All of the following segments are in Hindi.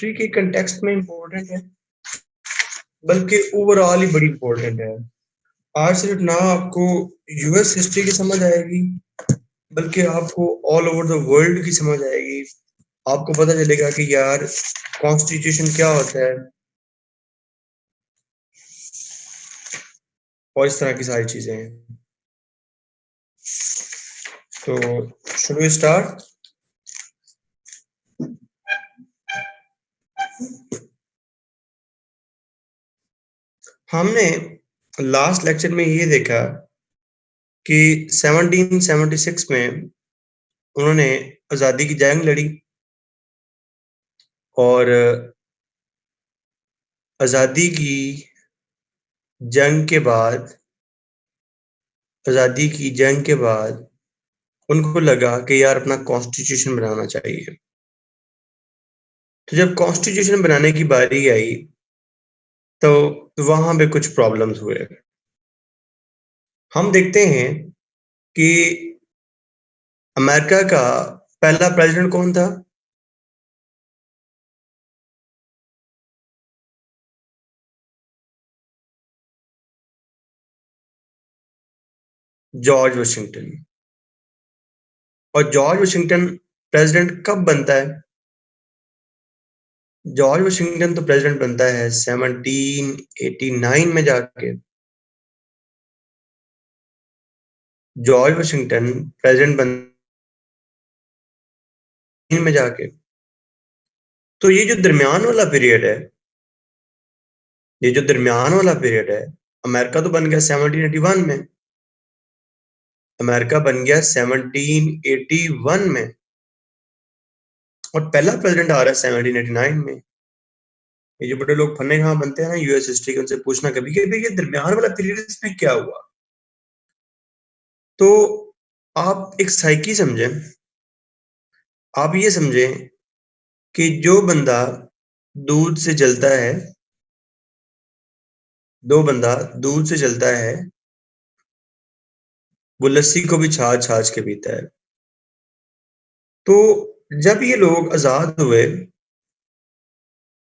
हिस्ट्री के कंटेक्स्ट में इम्पोर्टेंट है, बल्कि ओवरऑल ही बड़ी इम्पोर्टेंट है। आज सिर्फ ना आपको यूएस हिस्ट्री की समझ आएगी, बल्कि आपको ऑल ओवर द वर्ल्ड की समझ आएगी। आपको पता चलेगा कि यार कॉन्स्टिट्यूशन क्या होता है और इस तरह की सारी चीजें हैं। तो शुड वी स्टार्ट? हमने लास्ट लेक्चर में ये देखा कि 1776 में उन्होंने आजादी की जंग लड़ी और आजादी की जंग के बाद उनको लगा कि यार अपना कॉन्स्टिट्यूशन बनाना चाहिए। तो जब कॉन्स्टिट्यूशन बनाने की बारी आई तो वहां पे कुछ प्रॉब्लम्स हुए। हम देखते हैं कि अमेरिका का पहला प्रेसिडेंट कौन था? George Washington. और जॉर्ज वाशिंगटन प्रेसिडेंट कब बनता है? जॉर्ज वाशिंगटन तो प्रेसिडेंट बनता है 1789 में जाके। जॉर्ज वाशिंगटन प्रेसिडेंट में जाके। तो ये जो दरमियान वाला पीरियड है, अमेरिका तो बन गया 1781 में। अमेरिका बन गया 1781 में और पहला प्रेसिडेंट आ रहा है 1789 में। ये जो बड़े लोग फन्ने कहाँ बनते हैं ना यूएस हिस्ट्री के, उनसे पूछना कभी कि भाई ये दरमियान वाला पीरियड इसमें क्या हुआ। तो आप एक साइकी समझें, आप ये समझें कि जो बंदा दूध से जलता है, वो लस्सी को भी छाछ छाछ के पीता है। तो जब ये लोग आजाद हुए,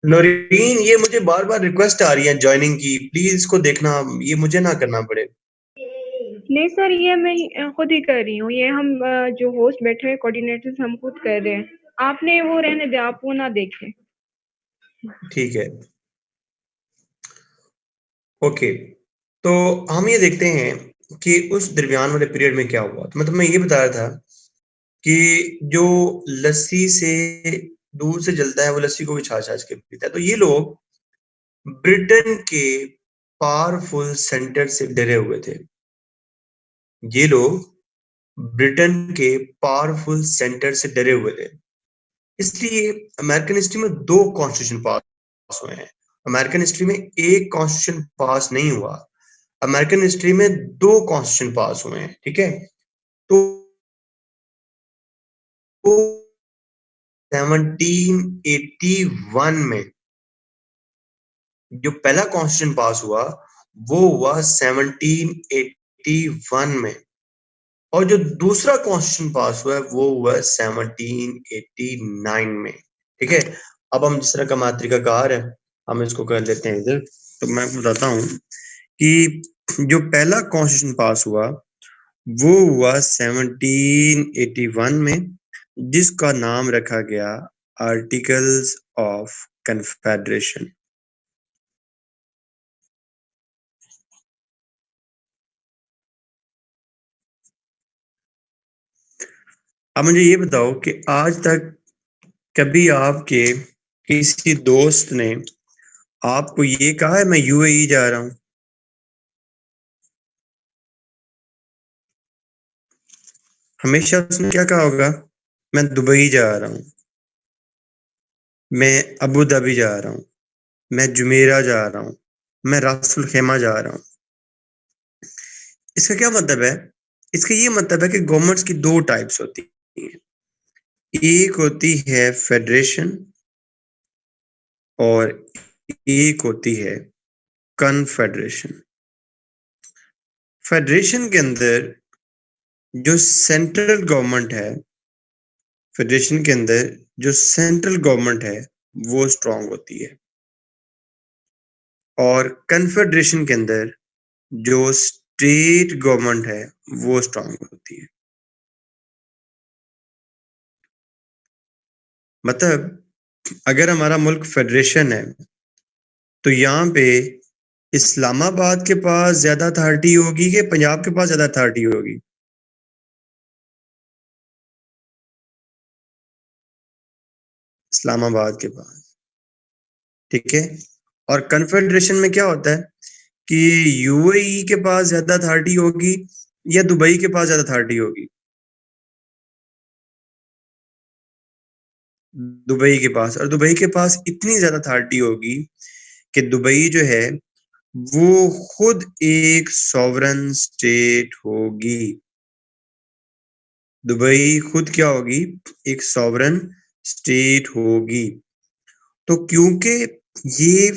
नौरीन ये मुझे बार बार रिक्वेस्ट आ रही है ज्वाइनिंग की, प्लीज इसको देखना, ये मुझे ना करना पड़े। नहीं सर, ये मैं खुद ही कर रही हूँ। ये हम जो होस्ट बैठे हैं कोऑर्डिनेटर्स, हम खुद कर रहे हैं। आपने वो रहने दे, आप वो ना देखें। ठीक है, ओके। तो हम ये देखते हैं कि उस दरमियान वाले पीरियड में क्या हुआ। तो मतलब मैं ये बता रहा था कि जो लस्सी से दूध से जलता है वो लस्सी को भी छाछ छाछ के पीता है। तो ये लोग ब्रिटेन के पावरफुल सेंटर से डरे हुए थे। ये लोग ब्रिटेन के पावरफुल सेंटर से डरे हुए थे, इसलिए अमेरिकन हिस्ट्री में 2 कॉन्स्टिट्यूशन पास हुए हैं। अमेरिकन हिस्ट्री में एक कॉन्स्टिट्यूशन पास नहीं हुआ, अमेरिकन हिस्ट्री में 2 कॉन्स्टिट्यूशन पास हुए हैं। ठीक है, तो 1781 में जो पहला कॉन्स्टिट्यूशन पास हुआ वो हुआ 1781 में, और जो दूसरा कॉन्स्टिट्यूशन पास हुआ है वो हुआ 1789 में। ठीक है, अब हम जिस तरह का मातृकाकार है हम इसको कर लेते हैं इधर। तो मैं बताता हूँ कि जो पहला कॉन्स्टिट्यूशन पास हुआ वो हुआ 1781 में, जिसका नाम रखा गया आर्टिकल्स ऑफ कन्फेडरेशन। अब मुझे ये बताओ कि आज तक कभी आपके किसी दोस्त ने आपको ये कहा है मैं यूएई जा रहा हूं? हमेशा उसने क्या कहा होगा? मैं दुबई जा रहा हूं, मैं अबू धाबी जा रहा हूं, मैं जुमेरा जा रहा हूं, मैं रासुल खेमा जा रहा हूं। इसका क्या मतलब है? इसका ये मतलब है कि गवर्नमेंट्स की 2 टाइप्स होती हैं। एक होती है फेडरेशन और एक होती है कन्फेडरेशन। फेडरेशन के अंदर जो सेंट्रल गवर्नमेंट है, वो स्ट्रांग होती है, और कन्फेडरेशन के अंदर जो स्टेट गवर्नमेंट है वो स्ट्रांग होती है। मतलब अगर हमारा मुल्क फेडरेशन है तो यहाँ पे इस्लामाबाद के पास ज्यादा अथॉरिटी होगी कि पंजाब के पास ज्यादा अथॉरिटी होगी? इस्लामाबाद के पास। ठीक है। और कन्फेडरेशन में क्या होता है कि यूएई के पास ज्यादा अथॉरिटी होगी या दुबई के पास ज्यादा अथॉरिटी होगी? दुबई के पास। और दुबई के पास इतनी ज्यादा अथॉरिटी होगी कि दुबई जो है वो खुद एक सॉवरन स्टेट होगी। दुबई खुद क्या होगी? एक सॉवरन स्टेट होगी। तो क्योंकि ये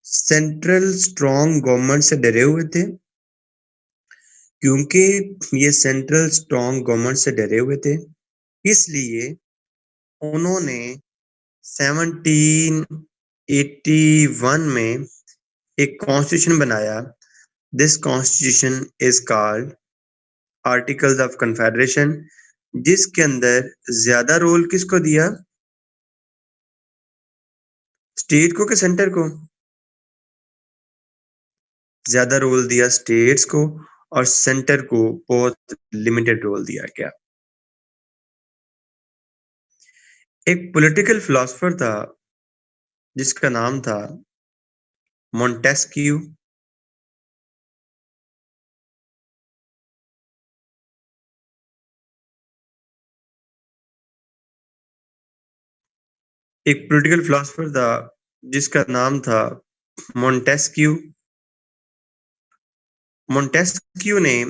सेंट्रल स्ट्रॉन्ग गवर्नमेंट से डरे हुए थे, क्योंकि ये सेंट्रल स्ट्रॉन्ग गवर्नमेंट से डरे हुए थे, इसलिए उन्होंने 1781 में एक कॉन्स्टिट्यूशन बनाया। This constitution is called articles of confederation, जिसके अंदर ज्यादा रोल किसको दिया? स्टेट को कि सेंटर को? ज्यादा रोल दिया स्टेट्स को, और सेंटर को बहुत लिमिटेड रोल दिया गया। एक पॉलिटिकल फिलोसफर था जिसका नाम था मोंटेस्क्यू। एक पॉलिटिकल फिलोसफर था जिसका नाम था मोंटेस्क्यू। मोंटेस्क्यू ने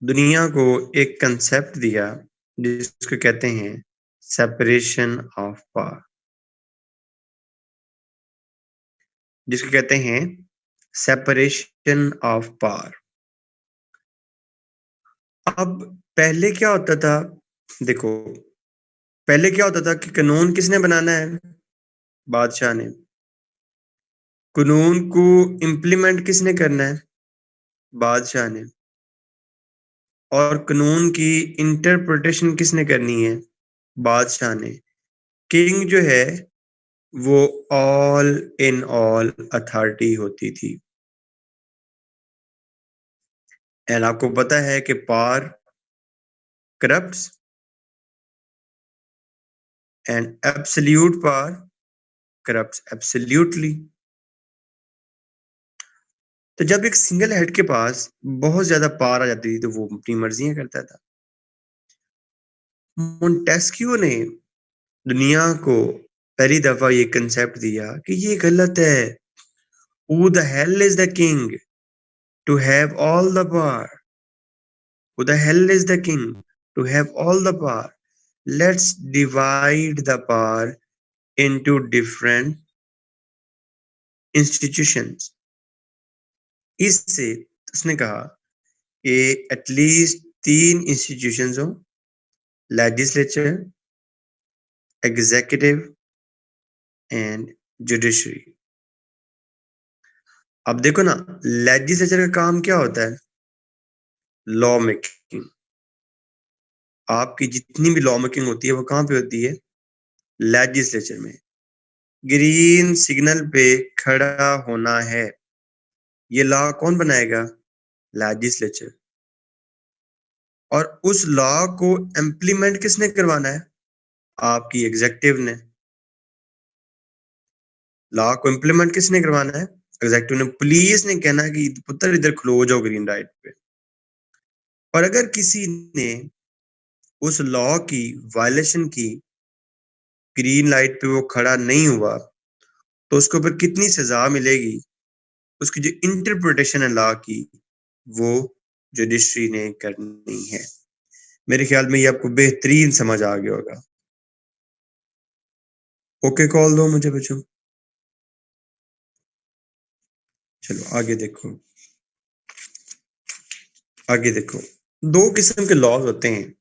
दुनिया को एक कंसेप्ट दिया जिसको कहते हैं सेपरेशन ऑफ पावर, जिसको कहते हैं सेपरेशन ऑफ पावर। अब पहले क्या होता था? देखो, पहले क्या होता था कि कानून किसने बनाना है? बादशाह ने। कानून को इम्प्लीमेंट किसने करना है? बादशाह ने। और कानून की इंटरप्रिटेशन किसने करनी है? बादशाह ने। किंग जो है वो ऑल इन ऑल अथॉरिटी होती थी। एंड आपको पता है कि power corrupts and absolute power corrupts absolutely. तो जब एक सिंगल हेड के पास बहुत ज्यादा पावर आ जाती थी तो वो अपनी मर्जियां करता था। मोंटेस्क्यू ने दुनिया को पहली दफा ये कंसेप्ट दिया कि ये गलत है। Who the hell is the king to have all the power? Who the hell is the king to have all the power? Let's divide the power into different institutions. इससे उसने कहा कि एटलीस्ट 3 इंस्टीट्यूशंस हो: लेजिस्लेचर, एग्जीक्यूटिव एंड जुडिशरी। अब देखो ना, लेजिस्लेचर का काम क्या होता है? Law making. आपकी जितनी भी लॉ मेकिंग होती है वो कहाँ पे होती है? लेजिस्लेचर में। ग्रीन सिग्नल पे खड़ा होना है, ये लॉ कौन बनाएगा? लेजिस्लेचर। और उस लॉ को इम्प्लीमेंट किसने करवाना है? आपकी एग्जेक्टिव ने। लॉ को इम्प्लीमेंट किसने करवाना है? एग्जेक्टिव ने। पुलिस ने कहना है कि पुत्र इधर खलो जाओ ग्रीन लाइट पे। और अगर किसी ने उस लॉ की वायलेशन की, ग्रीन लाइट पे वो खड़ा नहीं हुआ, तो उसको ऊपर कितनी सजा मिलेगी? उसकी जो इंटरप्रिटेशन है लॉ की वो जुडिशरी ने करनी है। मेरे ख्याल में ये आपको बेहतरीन समझ आ गया होगा। ओके कॉल दो मुझे बच्चों। चलो आगे देखो। आगे देखो, दो किस्म के लॉज होते हैं।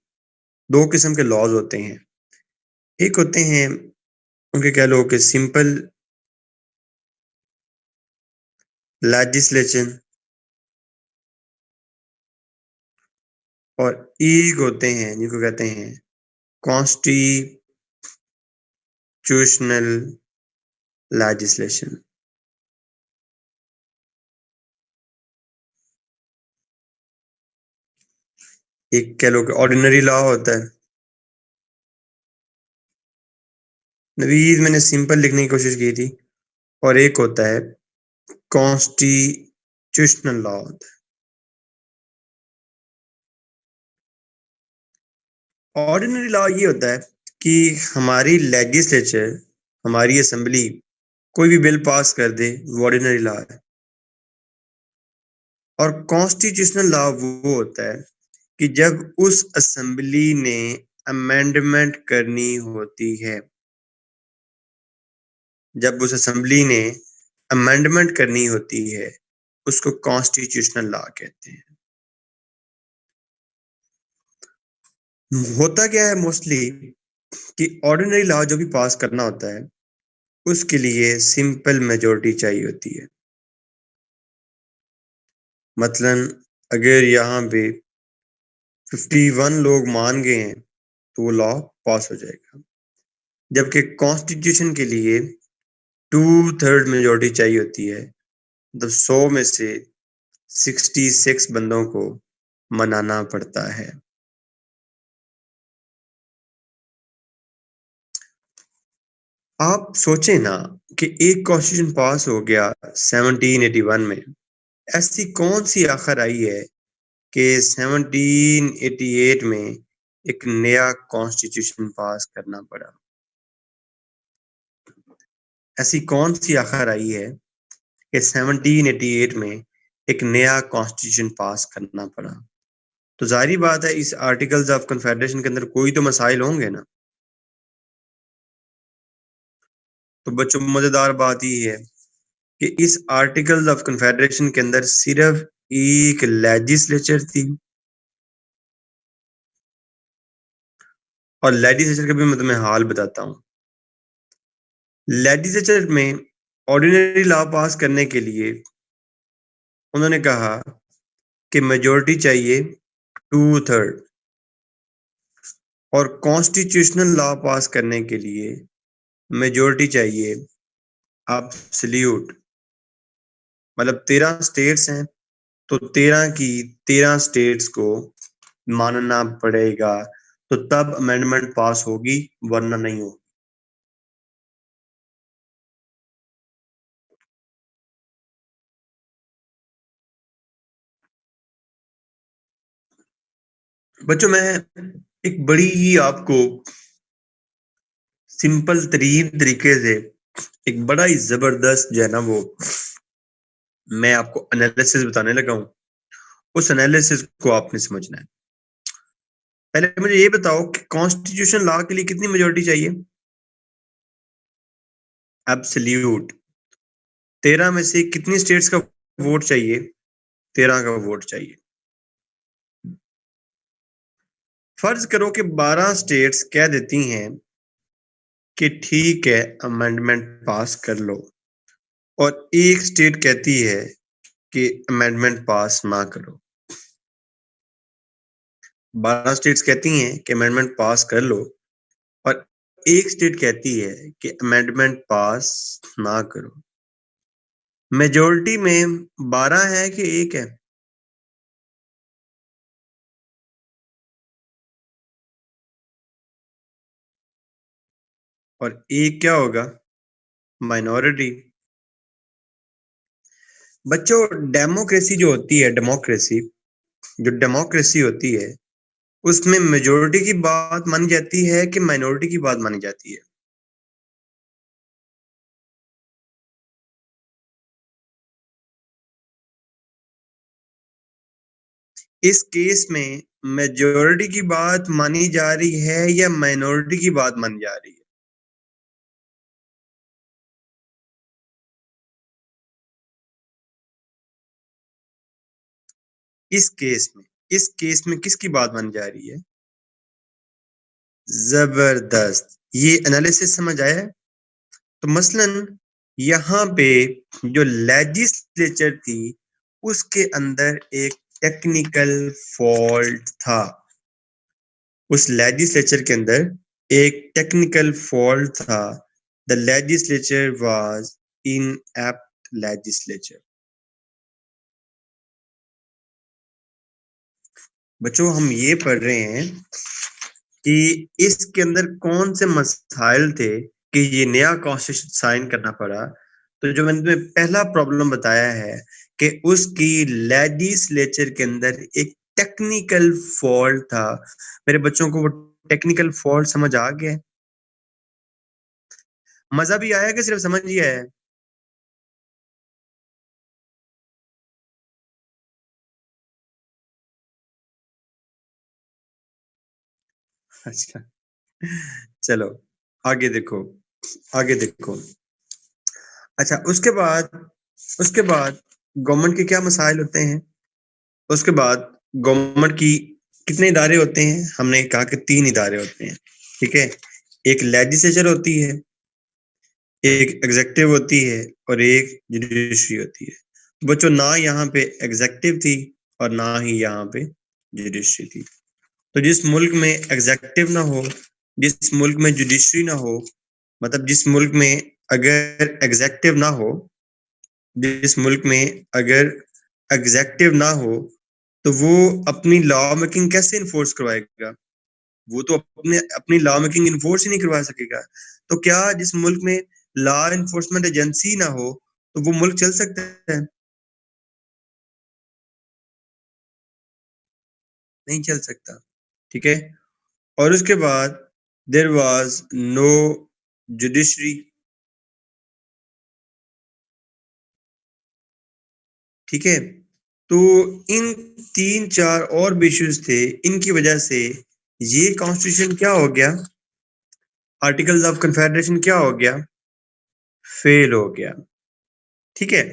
दो किस्म के लॉज होते हैं। एक होते हैं उनके कह लो कि सिंपल लेजिस्लेशन और एक होते हैं जिनको कहते हैं कॉन्स्टिट्यूशनल लेजिस्लेशन। एक कह लो कि ऑर्डिनरी लॉ होता है। नवीद मैंने सिंपल लिखने की कोशिश की थी। और एक होता है कॉन्स्टिट्यूशनल लॉ होता है। ऑर्डिनरी लॉ ये होता है कि हमारी लेजिस्लेचर, हमारी असेंबली कोई भी बिल पास कर दे, वो ऑर्डिनरी लॉ है। और कॉन्स्टिट्यूशनल लॉ वो होता है कि जब उस असेंबली ने अमेंडमेंट करनी होती है, जब उस असेंबली ने अमेंडमेंट करनी होती है, उसको कॉन्स्टिट्यूशनल लॉ कहते हैं। होता क्या है मोस्टली कि ऑर्डिनरी लॉ जो भी पास करना होता है, उसके लिए सिंपल मेजोरिटी चाहिए होती है। मसलन अगर यहाँ पे 51 लोग मान गए हैं तो वो लॉ पास हो जाएगा। जबकि कॉन्स्टिट्यूशन के लिए 2/3 मेजोरिटी चाहिए होती है, मतलब 100 में से 66 बंदों को मनाना पड़ता है। आप सोचें ना कि एक कॉन्स्टिट्यूशन पास हो गया 1781 में, ऐसी कौन सी आखिर आई है कि 1788 में एक नया कॉन्स्टिट्यूशन पास करना पड़ा? ऐसी कौन सी आखिर आई है कि 1788 में एक नया कॉन्स्टिट्यूशन पास करना पड़ा? तो जाहिर बात है इस आर्टिकल्स ऑफ कन्फेडरेशन के अंदर कोई तो मसाइल होंगे ना। तो बच्चों मजेदार बात ये है कि इस आर्टिकल्स ऑफ कन्फेडरेशन के अंदर सिर्फ एक लेजिस्लेचर थी। और लेजिस्लेचर का भी मैं तुम्हें हाल बताता हूँ। लेजिस्लेचर में ऑर्डिनरी लॉ पास करने के लिए उन्होंने कहा कि मेजोरिटी चाहिए 2/3, और कॉन्स्टिट्यूशनल लॉ पास करने के लिए मेजोरिटी चाहिए एब्सोल्यूट। मतलब 13 स्टेट्स हैं तो 13 की 13 स्टेट्स को मानना पड़ेगा, तो तब अमेंडमेंट पास होगी, वरना नहीं होगी। बच्चों मैं एक बड़ी ही आपको सिंपल तरीन तरीके से एक बड़ा ही जबरदस्त जो है ना वो मैं आपको एनालिसिस बताने लगा हूं। उस एनालिसिस को आपने समझना है। पहले मुझे ये बताओ कि कॉन्स्टिट्यूशन लॉ के लिए कितनी मेजोरिटी चाहिए? एब्सोल्यूट। 13 में से कितनी स्टेट्स का वोट चाहिए? 13 का वोट चाहिए। फर्ज करो कि 12 स्टेट्स कह देती हैं कि ठीक है अमेंडमेंट पास कर लो, और एक स्टेट कहती है कि अमेंडमेंट पास ना करो। 12 स्टेट्स कहती हैं कि अमेंडमेंट पास कर लो, और एक स्टेट कहती है कि अमेंडमेंट पास ना करो। मेजोरिटी में 12 है कि एक है? और एक क्या होगा? माइनॉरिटी। बच्चों डेमोक्रेसी जो होती है, डेमोक्रेसी होती है, उसमें मेजोरिटी की बात मानी जाती है कि माइनॉरिटी की बात मानी जाती है? इस केस में मेजोरिटी की बात मानी जा रही है या माइनॉरिटी की बात मानी जा रही है? इस केस में किसकी बात मानी जा रही है? जबरदस्त। ये एनालिसिस समझ आया है? तो मसलन यहाँ पे जो लेजिस्लेचर थी उसके अंदर एक टेक्निकल फॉल्ट था। उस लेजिस्लेचर के अंदर एक टेक्निकल फॉल्ट था। The legislature was inept legislature. बच्चों हम ये पढ़ रहे हैं कि इसके अंदर कौन से मसाइल थे कि ये नया कॉन्स्टिट्यूशन साइन करना पड़ा। तो जो मैंने तुम्हें पहला प्रॉब्लम बताया है कि उसकी लेजिस्लेचर के अंदर एक टेक्निकल फॉल्ट था। मेरे बच्चों को वो टेक्निकल फॉल्ट समझ आ गया है? मजा भी आया कि सिर्फ समझ ही आया है? अच्छा, चलो आगे देखो, आगे देखो। अच्छा, उसके बाद गवर्नमेंट के क्या मसाइल होते हैं? उसके बाद गवर्नमेंट की कितने इदारे होते हैं? हमने कहा कि 3 इदारे होते हैं, ठीक है? एक लेजिस्लेचर होती है, एक एग्जीक्यूटिव होती है और एक जुडिशरी होती है। तो बच्चों ना यहाँ पे एग्जीक्यूटिव थी और ना ही यहाँ पे जुडिशरी थी। तो जिस मुल्क में एग्जीक्यूटिव ना हो, जिस मुल्क में जुडिशरी ना हो, मतलब जिस मुल्क में अगर एग्जीक्यूटिव ना हो, जिस मुल्क में अगर एग्जीक्यूटिव ना हो, तो वो अपनी लॉ मेकिंग कैसे इन्फोर्स करवाएगा? वो तो अपने अपनी लॉ मेकिंग इन्फोर्स ही नहीं करवा सकेगा। तो क्या जिस मुल्क में लॉ इन्फोर्समेंट एजेंसी ना हो, तो वो मुल्क चल सकता है? नहीं चल सकता, ठीक है? और उसके बाद देयर वाज नो जुडिशरी, ठीक है? तो इन 3-4 और भी इश्यूज थे, इनकी वजह से ये कॉन्स्टिट्यूशन क्या हो गया? आर्टिकल्स ऑफ कन्फेडरेशन क्या हो गया? फेल हो गया, ठीक है?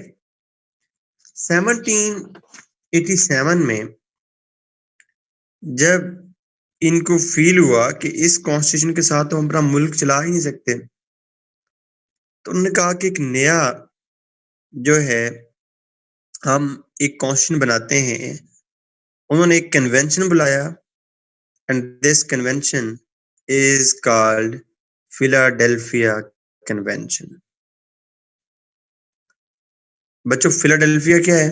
1787 में जब इनको फील हुआ कि इस कॉन्स्टिट्यूशन के साथ तो हम अपना मुल्क चला ही नहीं सकते, तो उन्होंने कहा कि एक नया जो है हम एक कॉन्स्टिट्यूशन बनाते हैं। उन्होंने एक कन्वेंशन बुलाया and this convention is called Philadelphia convention. बच्चों फिलाडेल्फिया क्या है?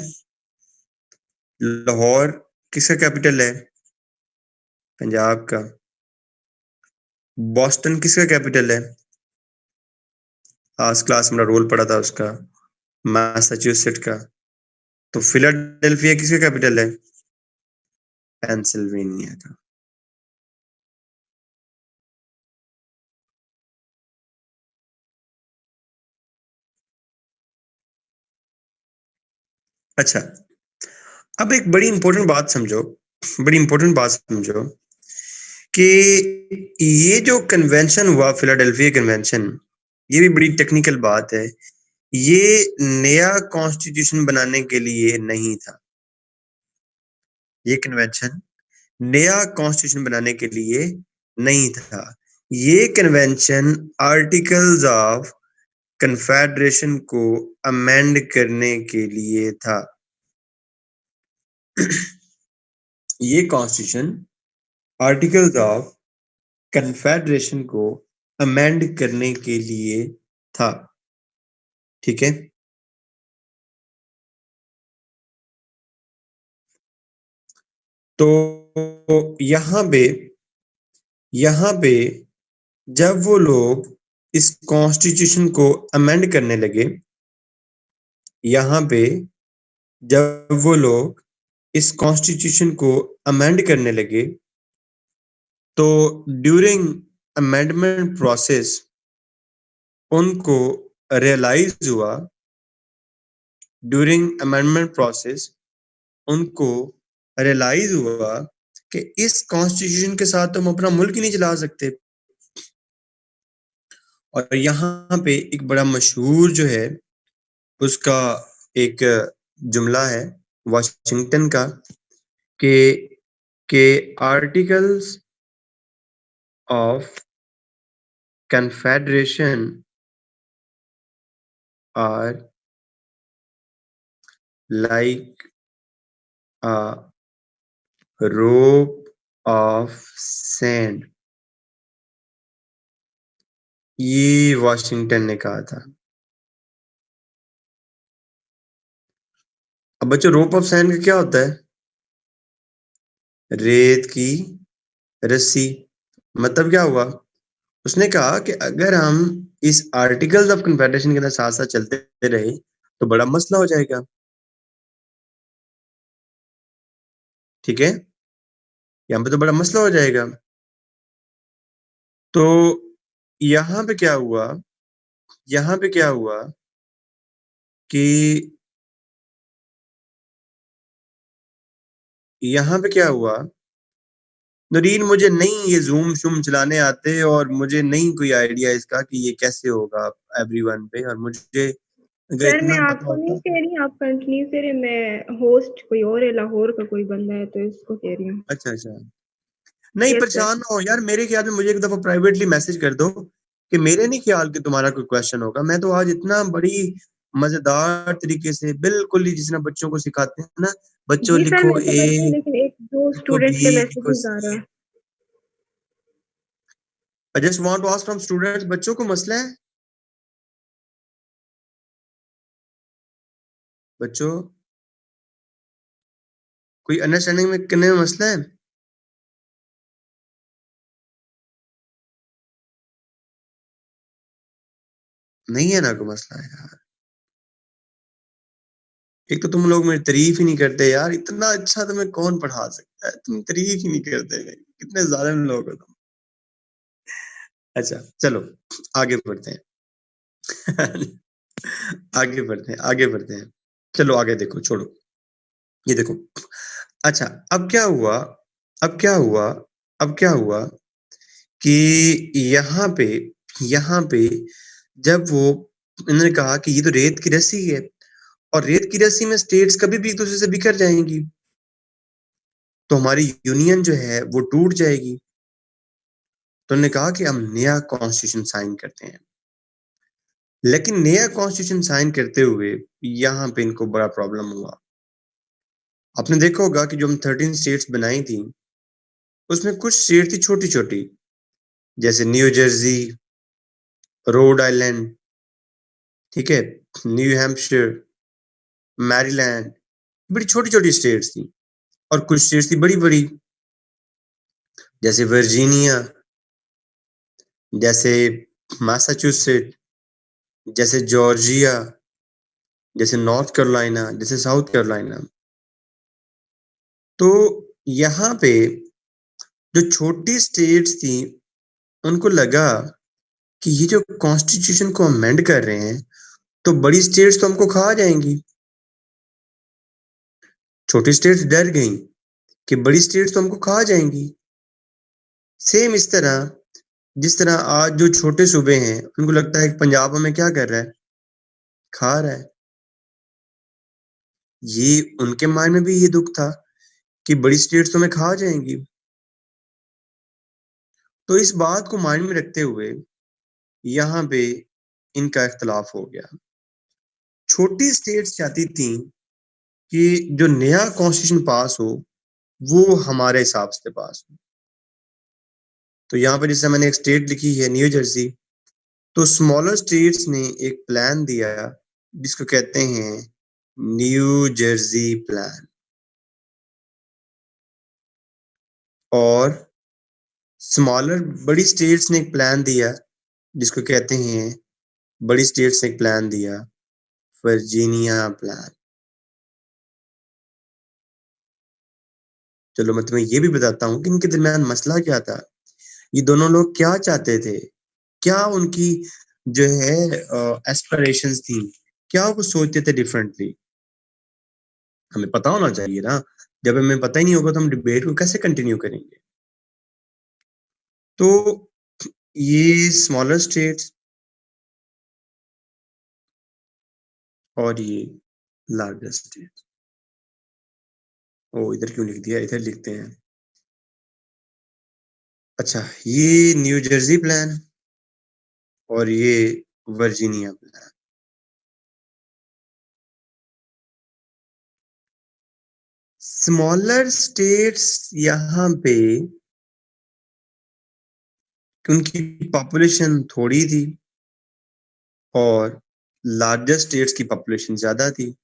लाहौर किसका कैपिटल है? पंजाब का। बॉस्टन किसका कैपिटल है? आज क्लास में रोल पड़ा था उसका, मैसाचुसेट का। तो फिलाडेल्फिया किसका कैपिटल है? पेंसिल्वेनिया का। अच्छा, अब एक बड़ी इंपॉर्टेंट बात समझो, बड़ी इंपॉर्टेंट बात समझो कि ये जो कन्वेंशन हुआ फिलाडेल्फिया कन्वेंशन, ये भी बड़ी टेक्निकल बात है। ये नया कॉन्स्टिट्यूशन बनाने के लिए नहीं था। ये कन्वेंशन नया कॉन्स्टिट्यूशन बनाने के लिए नहीं था। ये कन्वेंशन आर्टिकल्स ऑफ कन्फेडरेशन को अमेंड करने के लिए था। ये कॉन्स्टिट्यूशन आर्टिकल्स ऑफ कन्फेडरेशन को अमेंड करने के लिए था, ठीक है? तो यहाँ पे जब वो लोग इस कॉन्स्टिट्यूशन को अमेंड करने लगे, यहाँ पे जब वो लोग इस कॉन्स्टिट्यूशन को अमेंड करने लगे, तो ड्यूरिंग अमेंडमेंट प्रोसेस उनको रियलाइज हुआ, ड्यूरिंग अमेंडमेंट प्रोसेस उनको रियलाइज हुआ कि इस कॉन्स्टिट्यूशन के साथ तो हम अपना मुल्क ही नहीं चला सकते। और यहाँ पे एक बड़ा मशहूर जो है उसका एक जुमला है वाशिंगटन का कि articles of confederation are like a rope of sand। ये वाशिंगटन ने कहा था। अब बच्चों रोप ऑफ सैंड का क्या होता है? रेत की रस्सी। मतलब क्या हुआ? उसने कहा कि अगर हम इस आर्टिकल्स ऑफ कन्फेडरेशन के अंदर साथ साथ चलते रहे तो बड़ा मसला हो जाएगा। ठीक है, यहाँ पे तो बड़ा मसला हो जाएगा। तो यहाँ पे क्या हुआ, यहाँ पे क्या हुआ कि यहाँ पे क्या हुआ, नरीन मुझे नहीं ये ज़ूम शूम चलाने आते और मुझे नहीं कोई आइडिया इसका कि ये कैसे होगा एवरीवन पे, और मुझे अगर सर मैं इतना पता आपको नहीं होता। कह रही, आप कंटिन्यू करें। मैं होस्ट कोई और है, लाहौर का कोई बंदा है, तो इसको कह रही हूँ। अच्छा अच्छा, नहीं यस सर। परेशान ना हो यार, मेरे ख्याल में मुझे एक दफा प्राइवेटली मैसेज कर दो कि मेरे नहीं ख्याल कि तुम्हारा कोई क्वेश्चन होगा। मैं तो आज इतना बड़ी मजेदार तरीके से बिल्कुल ही जिस तरह बच्चों को सिखाते हैं ना, बच्चों जी सर, लिखो मैं ए, समझ रही हूँ, लेकिन एक दो लिखो स्टूडेंट बी, के लिखो मैसेजेस आ रहा सी। है। I just want to ask from students, बच्चों को मसला है? बच्चों कोई अंडरस्टैंडिंग में करने में मसला है? नहीं है ना कोई मसला है यार। एक तो तुम लोग मेरी तारीफ ही नहीं करते यार, इतना अच्छा तुम्हें कौन पढ़ा सकता है, तुम तारीफ ही नहीं करते मेरी। कितने जालिम लोग हो तुम। अच्छा चलो आगे बढ़ते हैं। आगे बढ़ते हैं, आगे बढ़ते हैं। चलो आगे देखो, छोड़ो ये देखो। अच्छा, अब क्या हुआ, अब क्या हुआ, अब क्या हुआ कि यहाँ पे, यहाँ पे जब वो इन्होंने कहा कि ये तो रेत की रस्सी है और रेत की रस्सी में स्टेट्स कभी भी एक दूसरे से बिखर जाएंगी, तो हमारी यूनियन जो है वो टूट जाएगी। तो उन्होंने कहा कि हम नया कॉन्स्टिट्यूशन साइन करते हैं। लेकिन नया कॉन्स्टिट्यूशन साइन करते हुए यहाँ पे इनको बड़ा प्रॉब्लम हुआ। आपने देखा होगा कि जो हम 13 स्टेट्स बनाई थी, उसमें कुछ स्टेट थी छोटी छोटी, जैसे न्यू जर्सी, रोड आइलैंड, ठीक है, न्यू हैम्पशायर, मैरीलैंड, बड़ी छोटी छोटी स्टेट्स थी। और कुछ स्टेट्स थी बड़ी बड़ी, जैसे वर्जीनिया, जैसे मैसाचुसेट, जैसे जॉर्जिया, जैसे नॉर्थ कैरोलिना, जैसे साउथ कैरोलिना। तो यहाँ पे जो छोटी स्टेट्स थी, उनको लगा कि ये जो कॉन्स्टिट्यूशन को अमेंड कर रहे हैं, तो बड़ी स्टेट्स तो हमको खा जाएंगी। छोटी स्टेट्स डर गईं कि बड़ी स्टेट्स तो हमको खा जाएंगी। सेम इस तरह जिस तरह आज जो छोटे सूबे हैं, उनको लगता है कि पंजाब हमें क्या कर रहा है, खा रहा है। ये उनके माइंड में भी ये दुख था कि बड़ी स्टेट्स तो हमें खा जाएंगी। तो इस बात को माइंड में रखते हुए यहाँ पे इनका इख्तलाफ हो गया। छोटी स्टेट्स चाहती थी कि जो नया कॉन्स्टिट्यूशन पास हो वो हमारे हिसाब से पास हो। तो यहाँ पर जैसे मैंने एक स्टेट लिखी है न्यू जर्सी, तो स्मॉलर स्टेट्स ने एक प्लान दिया जिसको कहते हैं न्यू जर्सी प्लान। और स्मॉलर बड़ी स्टेट्स ने एक प्लान दिया जिसको कहते हैं, बड़ी स्टेट्स ने एक प्लान दिया वर्जीनिया प्लान। चलो मैं तुम्हें ये भी बताता हूँ कि इनके दरमियान मसला क्या था। ये दोनों लोग क्या चाहते थे, क्या उनकी जो है एस्पिरेशंस थी, क्या वो सोचते थे डिफरेंटली। हमें पता होना चाहिए ना। जब हमें पता ही नहीं होगा तो हम डिबेट को कैसे कंटिन्यू करेंगे। तो ये स्मॉलर स्टेट्स और ये लार्जर स्टेट्स। ओ इधर क्यों लिख दिया, इधर लिखते हैं। अच्छा, ये न्यू जर्सी प्लान और ये वर्जीनिया प्लान। स्मॉलर स्टेट्स यहाँ पे उनकी पॉपुलेशन थोड़ी थी और लार्जर स्टेट्स की पॉपुलेशन ज्यादा थी।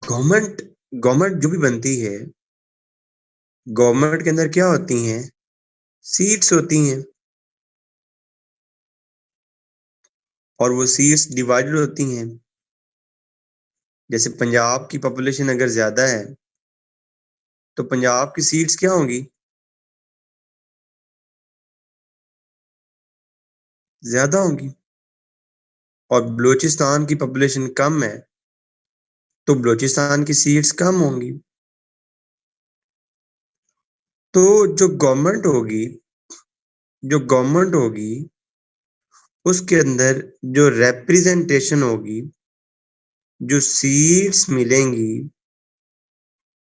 गवर्नमेंट गवर्नमेंट जो भी बनती है, गवर्नमेंट के अंदर क्या होती हैं? सीट्स होती हैं और वो सीट्स डिवाइडेड होती हैं। जैसे पंजाब की पॉपुलेशन अगर ज्यादा है तो पंजाब की सीट्स क्या होंगी? ज्यादा होंगी। और बलूचिस्तान की पॉपुलेशन कम है तो बलूचिस्तान की सीट्स कम होंगी। तो जो गवर्नमेंट होगी उसके अंदर जो रिप्रेजेंटेशन होगी, जो सीट्स मिलेंगी,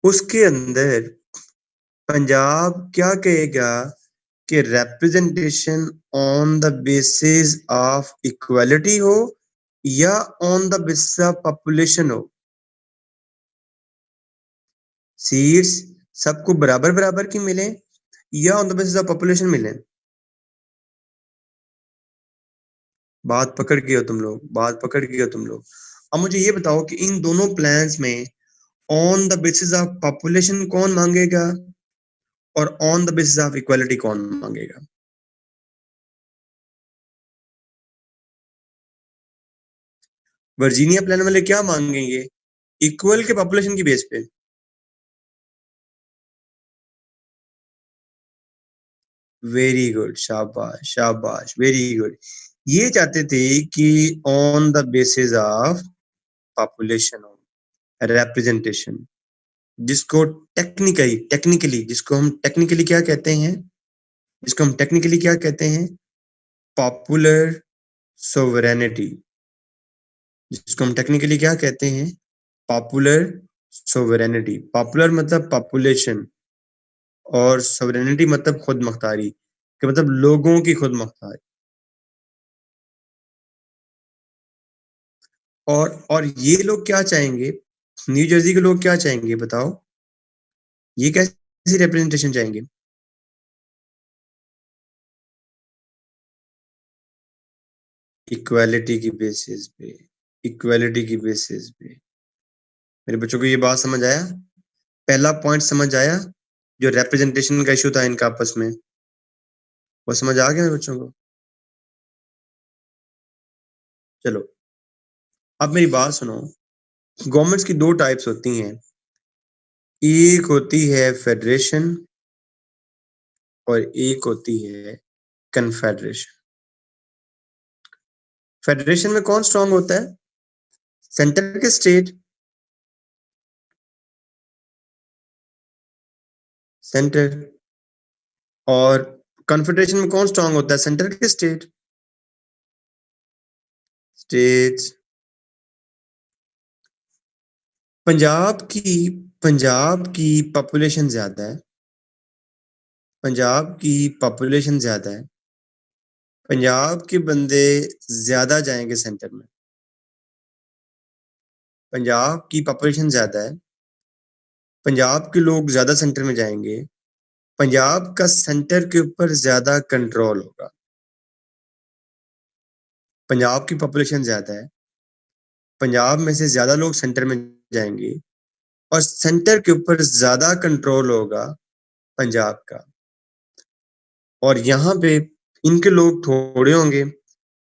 उसके अंदर पंजाब क्या कहेगा कि representation on the basis of equality हो या on the basis of population हो? सीट्स सबको बराबर बराबर की मिले या on the basis of population मिले? बात पकड़ के हो तुम लोग, बात पकड़ के हो तुम लोग। अब मुझे ये बताओ कि इन दोनों प्लान्स में on the basis of population कौन मांगेगा और on the basis of equality कौन मांगेगा? वर्जीनिया प्लान वाले क्या मांगेंगे? इक्वल के पॉपुलेशन की बेस पे। वेरी गुड, शाबाश शाबाश, वेरी गुड। ये चाहते थे कि on the basis of population हो रिप्रेजेंटेशन, जिसको टेक्निकली क्या कहते हैं? जिसको हम टेक्निकली क्या कहते हैं? Popular sovereignty. जिसको हम टेक्निकली क्या कहते हैं? Popular sovereignty. पॉपुलर मतलब पॉपुलेशन और सोवरेनिटी मतलब खुद मुख्तारी, कि मतलब लोगों की खुद मुख्तारी। और ये लोग क्या चाहेंगे? न्यू जर्सी के लोग क्या चाहेंगे बताओ? ये कैसी रिप्रेजेंटेशन चाहेंगे? इक्वालिटी की बेसिस पे, इक्वालिटी की बेसिस पे। मेरे बच्चों को ये बात समझ आया? पहला पॉइंट समझ आया? जो रिप्रेजेंटेशन का इशू था इनका आपस में, वो समझ आ गया मेरे बच्चों को? चलो, अब मेरी बात सुनो। गवर्नमेंट्स की दो टाइप्स होती हैं। एक होती है फेडरेशन और एक होती है कन्फेडरेशन। फेडरेशन में कौन स्ट्रांग होता है? सेंटर के स्टेट। सेंटर। और कन्फेडरेशन में कौन स्ट्रांग होता है? सेंटर के स्टेट। स्टेट्स। पंजाब की पॉपुलेशन ज्यादा है। पंजाब की पॉपुलेशन ज्यादा है। पंजाब के बंदे ज्यादा जाएंगे सेंटर में। पंजाब की पॉपुलेशन ज्यादा है। पंजाब के लोग ज्यादा सेंटर में जाएंगे। पंजाब का सेंटर के ऊपर ज्यादा कंट्रोल होगा। पंजाब की पॉपुलेशन ज्यादा है। पंजाब में से ज्यादा लोग सेंटर में जाएंगे और सेंटर के ऊपर ज्यादा कंट्रोल होगा पंजाब का। और यहाँ पे इनके लोग थोड़े होंगे,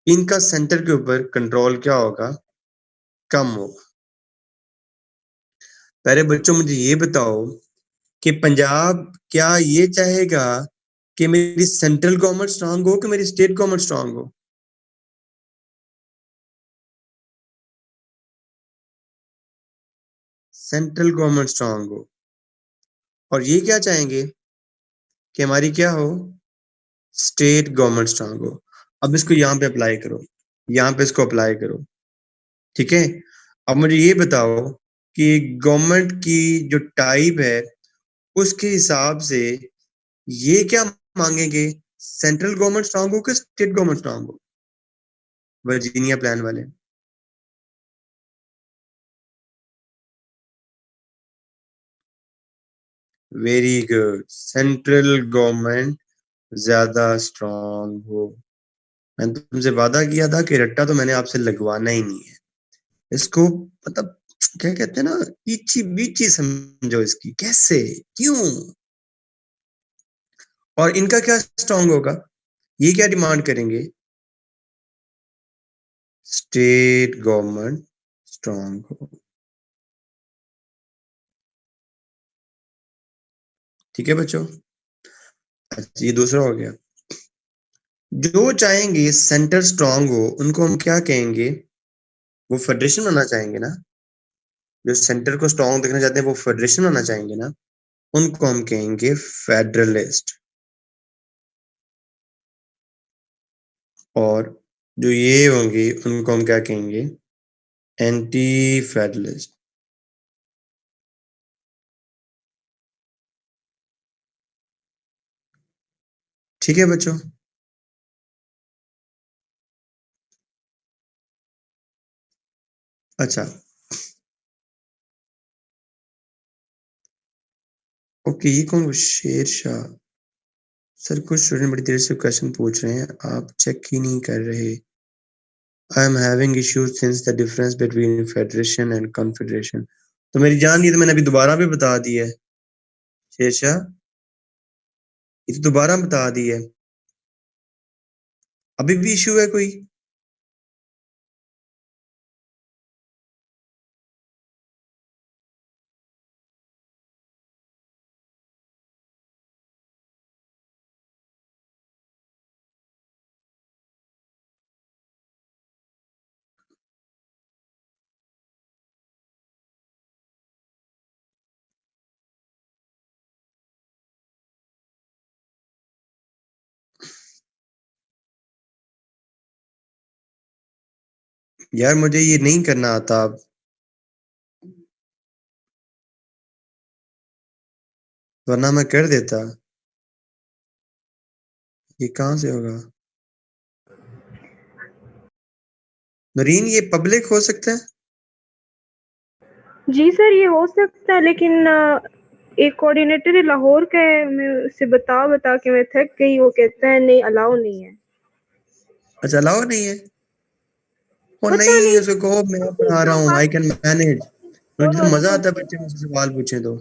इनका सेंटर के ऊपर कंट्रोल क्या होगा? कम होगा। पहले बच्चों मुझे ये बताओ कि पंजाब क्या ये चाहेगा कि मेरी सेंट्रल गवर्नमेंट स्ट्रांग हो कि मेरी स्टेट गवर्नमेंट स्ट्रांग हो? सेंट्रल गवर्नमेंट स्ट्रांग हो। और ये क्या चाहेंगे कि हमारी क्या हो? स्टेट गवर्नमेंट स्ट्रांग हो। अब इसको यहाँ पे अप्लाई करो, यहाँ पे इसको अप्लाई करो। ठीक है। अब मुझे ये बताओ कि गवर्नमेंट की जो टाइप है उसके हिसाब से ये क्या मांगेंगे? सेंट्रल गवर्नमेंट स्ट्रांग हो कि स्टेट गवर्नमेंट स्ट्रांग हो? वर्जीनिया प्लान वाले। Very good. सेंट्रल गवर्नमेंट ज्यादा स्ट्रांग हो। मैंने तुमसे वादा किया था कि रट्टा तो मैंने आपसे लगवाना ही नहीं है। इसको मतलब क्या कहते हैं ना, इची बीची समझो इसकी। कैसे, क्यों, और इनका क्या स्ट्रांग होगा? ये क्या डिमांड करेंगे? स्टेट गवर्नमेंट स्ट्रांग हो। ठीक है बच्चों। अच्छा, ये दूसरा हो गया। जो चाहेंगे सेंटर स्ट्रांग हो उनको हम क्या कहेंगे? वो फेडरेशन बनना चाहेंगे ना। जो सेंटर को स्ट्रांग देखना चाहते हैं वो फेडरेशन बनना चाहेंगे ना, उनको हम कहेंगे फेडरलिस्ट। और जो ये होंगे उनको हम क्या कहेंगे? Anti federalist. ठीक है बच्चों। अच्छा, ओके, ये कौन? शेर शाह। सर कुछ स्टूडेंट बड़ी देर से क्वेश्चन पूछ रहे हैं, आप चेक ही नहीं कर रहे। I am having issues since the difference between federation and confederation. तो मेरी जान, ये तो मैंने अभी दोबारा भी बता दी है। शेर शाह, ये तो दोबारा बता दी है। अभी भी इशू है कोई? यार मुझे ये नहीं करना आता अब, वरना मैं कर देता। ये कहाँ से होगा? नरीन, ये पब्लिक हो सकता है? जी सर, ये हो सकता है, लेकिन एक कोऑर्डिनेटर लाहौर का है, मैं उससे बता के मैं थक गई। वो कहता है नहीं, अलाउ नहीं है। अच्छा, अलाउ नहीं है? ओ पता नहीं, नहीं उसको कहो मैं पढ़ा रहा क्यों हूँ, बात आई कैन मैनेज। और मुझे तो वालों मजा को। आता है बच्चे मुझसे सवाल पूछे तो।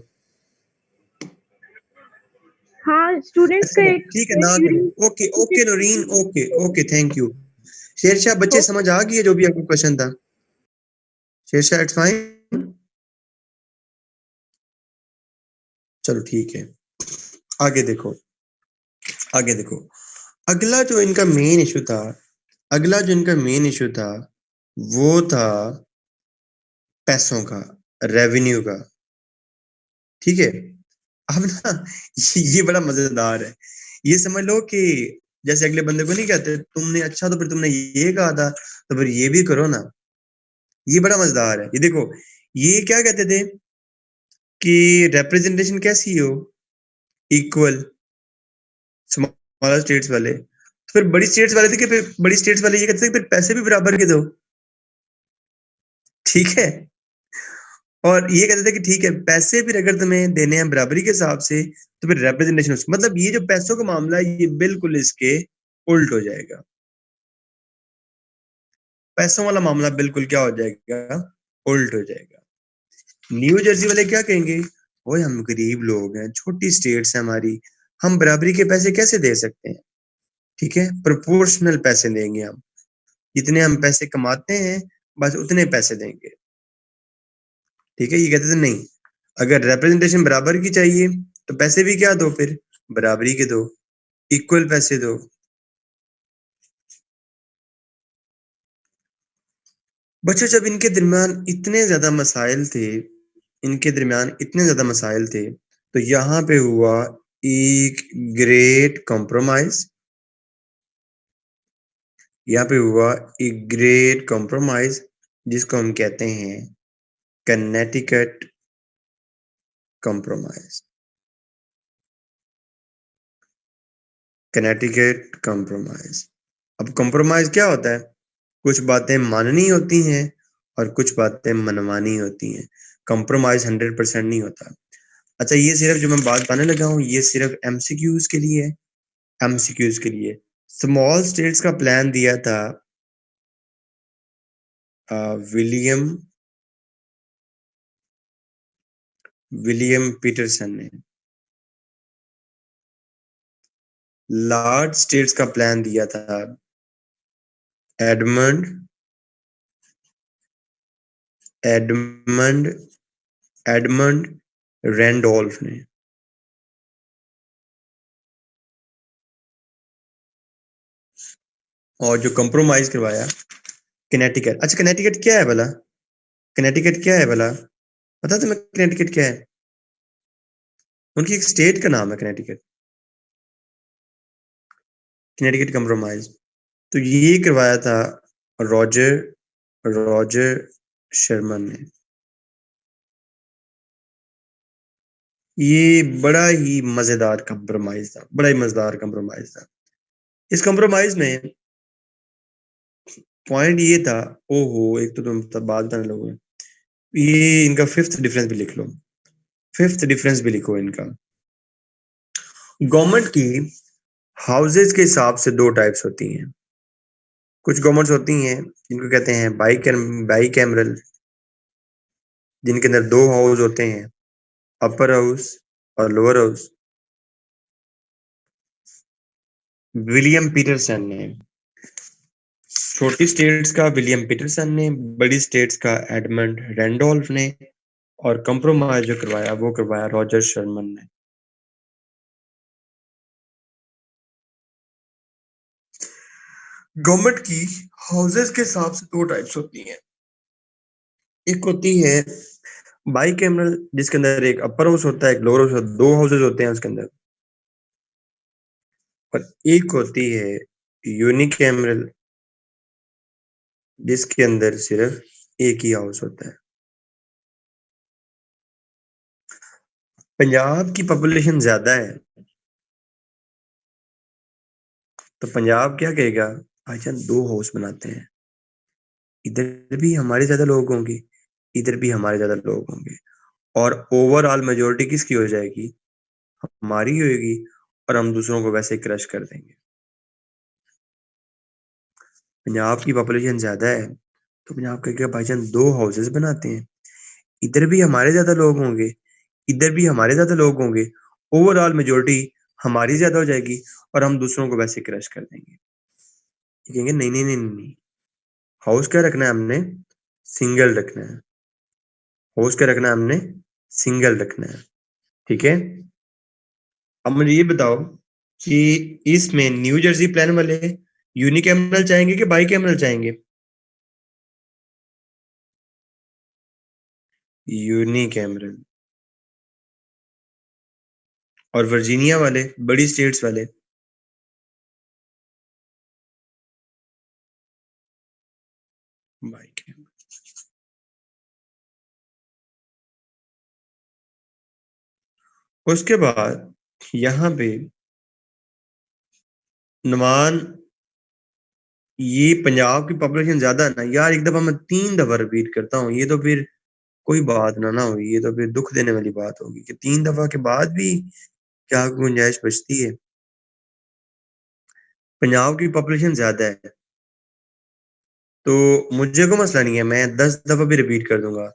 हाँ, स्टूडेंट्स का अच्छा एक ठीक है, ना करो। Okay okay Nareen, okay okay, thank you. Shershah, बच्चे समझ आ गई है जो भी आपका क्वेश्चन था? Shershah, it's fine. चलो ठीक है, आगे देखो। आगे देखो, अगला जो इनका मेन इशू था, अगला जो इनका मेन इशू था वो था पैसों का, रेवेन्यू का। ठीक है। अब ना ये बड़ा मजेदार है। ये समझ लो कि जैसे अगले बंदे को नहीं कहते तुमने, अच्छा तो फिर तुमने ये कहा था तो फिर ये भी करो ना। ये बड़ा मजेदार है। ये देखो, ये क्या कहते थे कि रिप्रेजेंटेशन कैसी हो? इक्वल। स्मॉलर स्टेट्स वाले, तो फिर बड़ी स्टेट्स वाले थे कि फिर बड़ी स्टेट्स वाले ये कहते थे कि फिर पैसे भी बराबर के दो। ठीक है। और ये कहते थे कि ठीक है, पैसे फिर अगर तुम्हें देने हैं बराबरी के हिसाब से तो फिर रिप्रेजेंटेशन, मतलब ये जो पैसों का मामला है ये बिल्कुल इसके उल्ट हो जाएगा। पैसों वाला मामला बिल्कुल क्या हो जाएगा? उल्ट हो जाएगा। न्यू जर्सी वाले क्या कहेंगे? ओए हम गरीब लोग हैं, छोटी स्टेट्स है हमारी, हम बराबरी के पैसे कैसे दे सकते हैं? ठीक है, प्रोपोर्शनल पैसे देंगे हम, जितने हम पैसे कमाते हैं बस उतने पैसे देंगे। ठीक है, ये कहते थे नहीं, अगर रिप्रेजेंटेशन बराबर की चाहिए तो पैसे भी क्या दो फिर? बराबरी के दो, इक्वल पैसे दो। बच्चों, जब इनके दरमियान इतने ज्यादा मसाइल थे, इनके दरमियान इतने ज्यादा मसाइल थे, तो यहाँ पे हुआ एक ग्रेट कॉम्प्रोमाइज। यहाँ पे हुआ एक ग्रेट कॉम्प्रोमाइज जिसको हम कहते हैं कनेटिकट कॉम्प्रोमाइज। Connecticut compromise. अब कॉम्प्रोमाइज क्या होता है? कुछ बातें माननी होती हैं और कुछ बातें मनवानी होती हैं। कॉम्प्रोमाइज 100% नहीं होता। अच्छा, ये सिर्फ जो मैं बात बताने लगा हूँ ये सिर्फ एमसीक्यूज के लिए है, एमसीक्यूज के लिए। स्मॉल स्टेट्स का प्लान दिया था विलियम विलियम पीटरसन ने। लार्ज स्टेट्स का प्लान दिया था एडमंड एडमंड एडमंड रैंडोल्फ ने। और जो कंप्रोमाइज करवाया कनेटिकट। अच्छा, कनेटिकट क्या है भला? कनेटिकट क्या है भला? पता तुम्हें कनेटिकट क्या है? उनकी एक स्टेट का नाम है कनेटिकट। कनेटिकट कंप्रोमाइज तो ये करवाया था रॉजर रॉजर शर्मन ने। ये बड़ा ही मजेदार कंप्रोमाइज था, बड़ा ही मजेदार कंप्रोमाइज था। इस कंप्रोमाइज में पॉइंट ये था, ओहो, एक तो तुम तब बात बताने लोगे, ये इनका फिफ्थ डिफरेंस भी लिख लो, फिफ्थ डिफरेंस भी लिखो इनका। गवर्नमेंट की हाउसेज के हिसाब से दो टाइप्स होती हैं। कुछ गवर्नमेंट्स होती हैं जिनको कहते हैं बाई कैमरल, जिनके अंदर दो हाउस होते हैं, अपर हाउस और लोअर हाउस। विलियम पीटरसन ने, छोटी स्टेट्स का विलियम पीटरसन ने, बड़ी स्टेट्स का एडमंड रैंडोल्फ ने, और कंप्रोमाइज जो करवाया वो करवाया रॉजर शर्मन ने। गवर्नमेंट की हाउसेज के हिसाब से दो टाइप्स होती हैं। एक होती है बाई कैमरल, जिसके अंदर एक अपर हाउस होता है, एक लोअर हाउस होता है, दो हाउसेज होते हैं उसके अंदर। और एक होती है यूनिकैमरल, जिसके अंदर सिर्फ एक ही हाउस होता है। पंजाब की पॉपुलेशन ज्यादा है, तो पंजाब क्या कहेगा, भाईजान दो हाउस बनाते हैं, इधर भी हमारे ज्यादा लोग होंगे, इधर भी हमारे ज्यादा लोग होंगे, और ओवरऑल मेजोरिटी किसकी हो जाएगी, हमारी होगी, और हम दूसरों को वैसे क्रश कर देंगे। पंजाब की पॉपुलेशन ज्यादा है, तो पंजाब कहेगा भाईजान दो हाउसेस बनाते हैं, इधर भी हमारे ज्यादा लोग होंगे, इधर भी हमारे ज्यादा लोग होंगे, ओवरऑल मेजोरिटी हमारी ज्यादा हो जाएगी, और हम दूसरों को वैसे क्रश कर देंगे। ये कहेंगे नहीं नहीं नहीं नहीं, हाउस क्या रखना है हमने, सिंगल रखना है, हाउस क्या रखना है हमने, सिंगल रखना है। ठीक है, अब मुझे ये बताओ कि इसमें न्यू जर्सी प्लान वाले यूनिकैमरल चाहेंगे कि बाई कैमरल चाहेंगे? यूनिकैमरल। और वर्जीनिया वाले, बड़ी स्टेट्स वाले? By cameral. उसके बाद यहाँ पे नुमान, ये पंजाब की पॉपुलेशन ज्यादा है ना यार, एक दफा मैं 3 दफा रिपीट करता हूँ, ये तो फिर कोई बात ना हुई, ये तो फिर दुख देने वाली बात होगी कि 3 दफा के बाद भी क्या गुंजाइश बचती है। पंजाब की पॉपुलेशन ज्यादा है, तो मुझे कोई मसला नहीं है, मैं 10 दफा भी रिपीट कर दूंगा,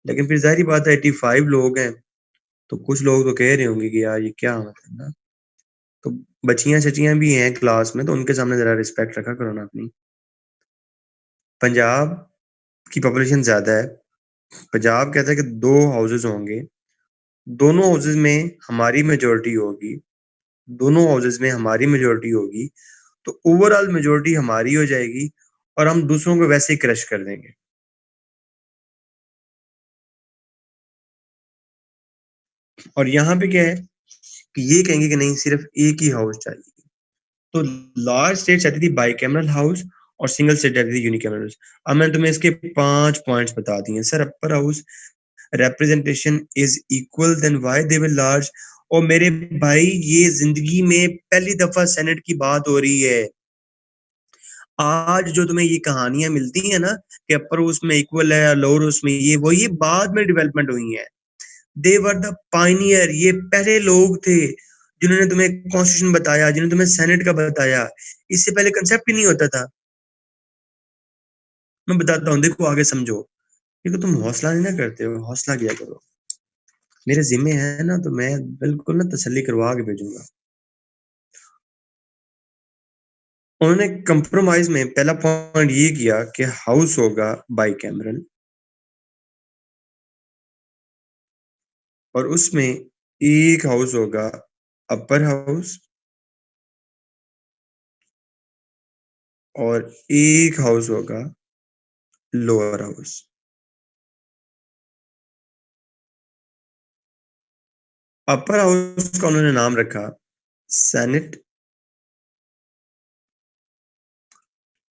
लेकिन फिर जाहिर बात है 85 लोग हैं, तो कुछ लोग तो कह रहे होंगे कि यार ये क्या मतलब ना। तो बच्चियां चचियां भी हैं क्लास में, तो उनके सामने जरा रिस्पेक्ट रखा करो ना अपनी। पंजाब की पॉपुलेशन ज्यादा है, पंजाब कहता है कि दो हाउसेज होंगे, दोनों हाउसेज में हमारी मेजोरिटी होगी, दोनों हाउसेज में हमारी मेजोरिटी होगी, तो ओवरऑल मेजोरिटी हमारी हो जाएगी, और हम दूसरों को वैसे ही क्रश कर देंगे। और यहाँ पे क्या है कि ये कहेंगे कि नहीं, सिर्फ एक ही हाउस चाहिए। तो लार्ज स्टेट चाहती थी बाई कैमरल हाउस, और सिंगल स्टेट चाहती थी यूनिकैमरल हाउस। अब मैंने तुम्हें इसके 5 पॉइंट्स बता दिए sir. Upper house representation is equal, then why they were large? और मेरे भाई, ये जिंदगी में पहली दफा सेनेट की बात हो रही है। आज जो तुम्हें ये कहानियां मिलती है ना कि अपर हाउस में इक्वल है, लोअर हाउस में ये, वो ये बाद में डेवलपमेंट हुई है। दे वर द पायनियर, ये पहले लोग थे जिन्होंने तुम्हें कॉन्स्टिट्यूशन बताया, जिन्होंने तुम्हें सेनेट का बताया। इससे पहले कंसेप्ट ही नहीं होता था। मैं बताता हूँ, देखो आगे समझो। देखो तुम हौसला नहीं ना करते हो, हौसला किया करो। मेरे जिम्मे है ना, तो मैं बिल्कुल ना तसल्ली करवा के भेजूंगा। उन्होंने कंप्रोमाइज में पहला पॉइंट ये किया कि हाउस होगा बाई कैमरल, और उसमें एक हाउस होगा अपर हाउस और एक हाउस होगा लोअर हाउस। अपर हाउस का उन्होंने नाम रखा सेनेट,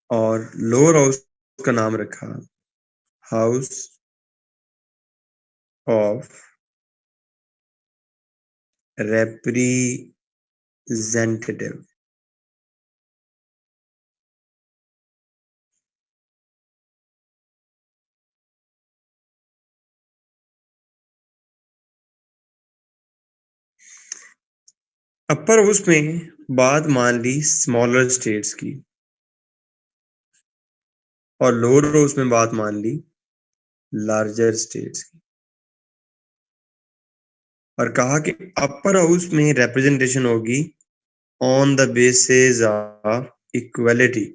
और लोअर हाउस का नाम रखा house of representative. Upper house में बात मान ली स्मॉलर स्टेट्स की, और लोअर हाउस में बात मान ली लार्जर स्टेट्स की, और कहा कि अपर हाउस में रिप्रेजेंटेशन होगी on the basis of equality,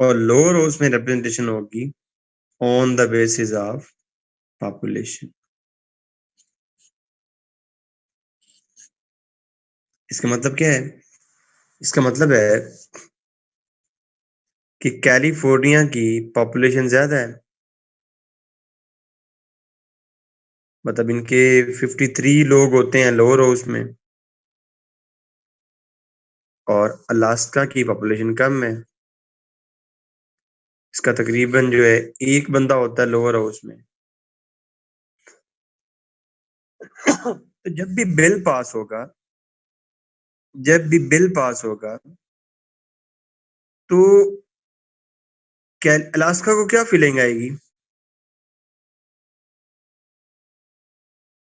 और लोअर हाउस में रिप्रेजेंटेशन होगी on the basis of population. इसका मतलब क्या है? इसका मतलब है कि कैलिफोर्निया की पॉपुलेशन ज्यादा है, मतलब इनके 53 लोग होते हैं लोअर हाउस में, और अलास्का की पॉपुलेशन कम है, इसका तकरीबन जो है एक बंदा होता है लोअर हाउस में। तो जब भी बिल पास होगा, जब भी बिल पास होगा, तो अलास्का को क्या फीलिंग आएगी?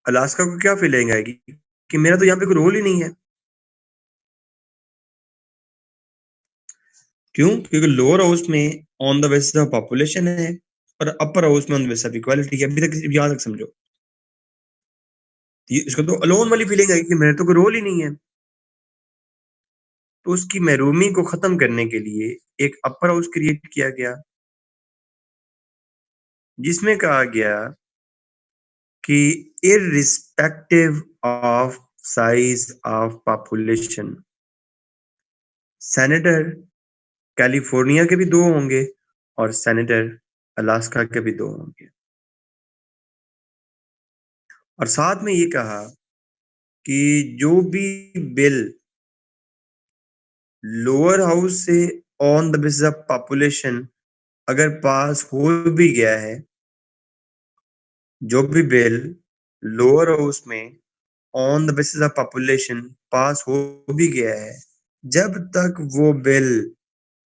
अलास्का को क्या फीलिंग आएगी कि मेरा तो यहाँ पे कोई रोल ही नहीं है। क्यों? क्योंकि लोअर हाउस में on the basis of population है, और अपर हाउस में on the basis of equality. अभी तक याद रख, समझो। इसको तो अलोन वाली फीलिंग आएगी कि मेरा तो कोई रोल ही नहीं है। तो उसकी महरूमी को खत्म करने के लिए एक अपर हाउस क्रिएट किया गया, जिसमें कहा गया कि irrespective of size of population, senator California के भी दो होंगे और सेनेटर अलास्का के भी दो होंगे। और साथ में ये कहा कि जो भी बिल लोअर हाउस से on the basis of population अगर पास हो भी गया है, जो भी बिल लोअर हाउस में on the basis of population पास हो भी गया है, जब तक वो बिल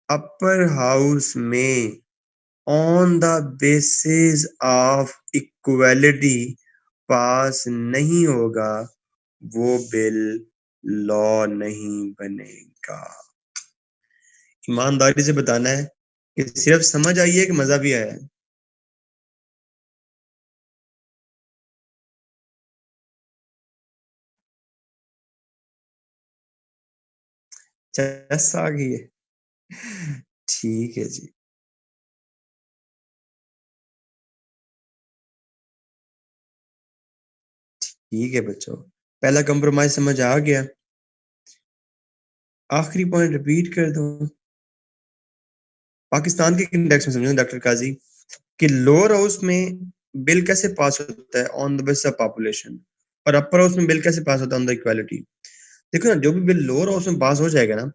अपर हाउस में on the basis of equality पास नहीं होगा, वो बिल लॉ नहीं बनेगा। ईमानदारी से बताना है कि सिर्फ समझ आई है कि मजा भी आया है? चस आ गई है? ठीक है जी। ठीक है बच्चों, पहला कंप्रोमाइज समझ आ गया। आखिरी पॉइंट रिपीट कर दो। पाकिस्तान के इंडेक्स में समझो डॉक्टर काजी, कि लोअर हाउस में बिल कैसे पास होता है on the basis of population, और अपर हाउस में बिल कैसे पास होता है ऑन द इक्वालिटी। देखो ना, जो भी बिल लोअर हाउस में पास हो जाएगा ना,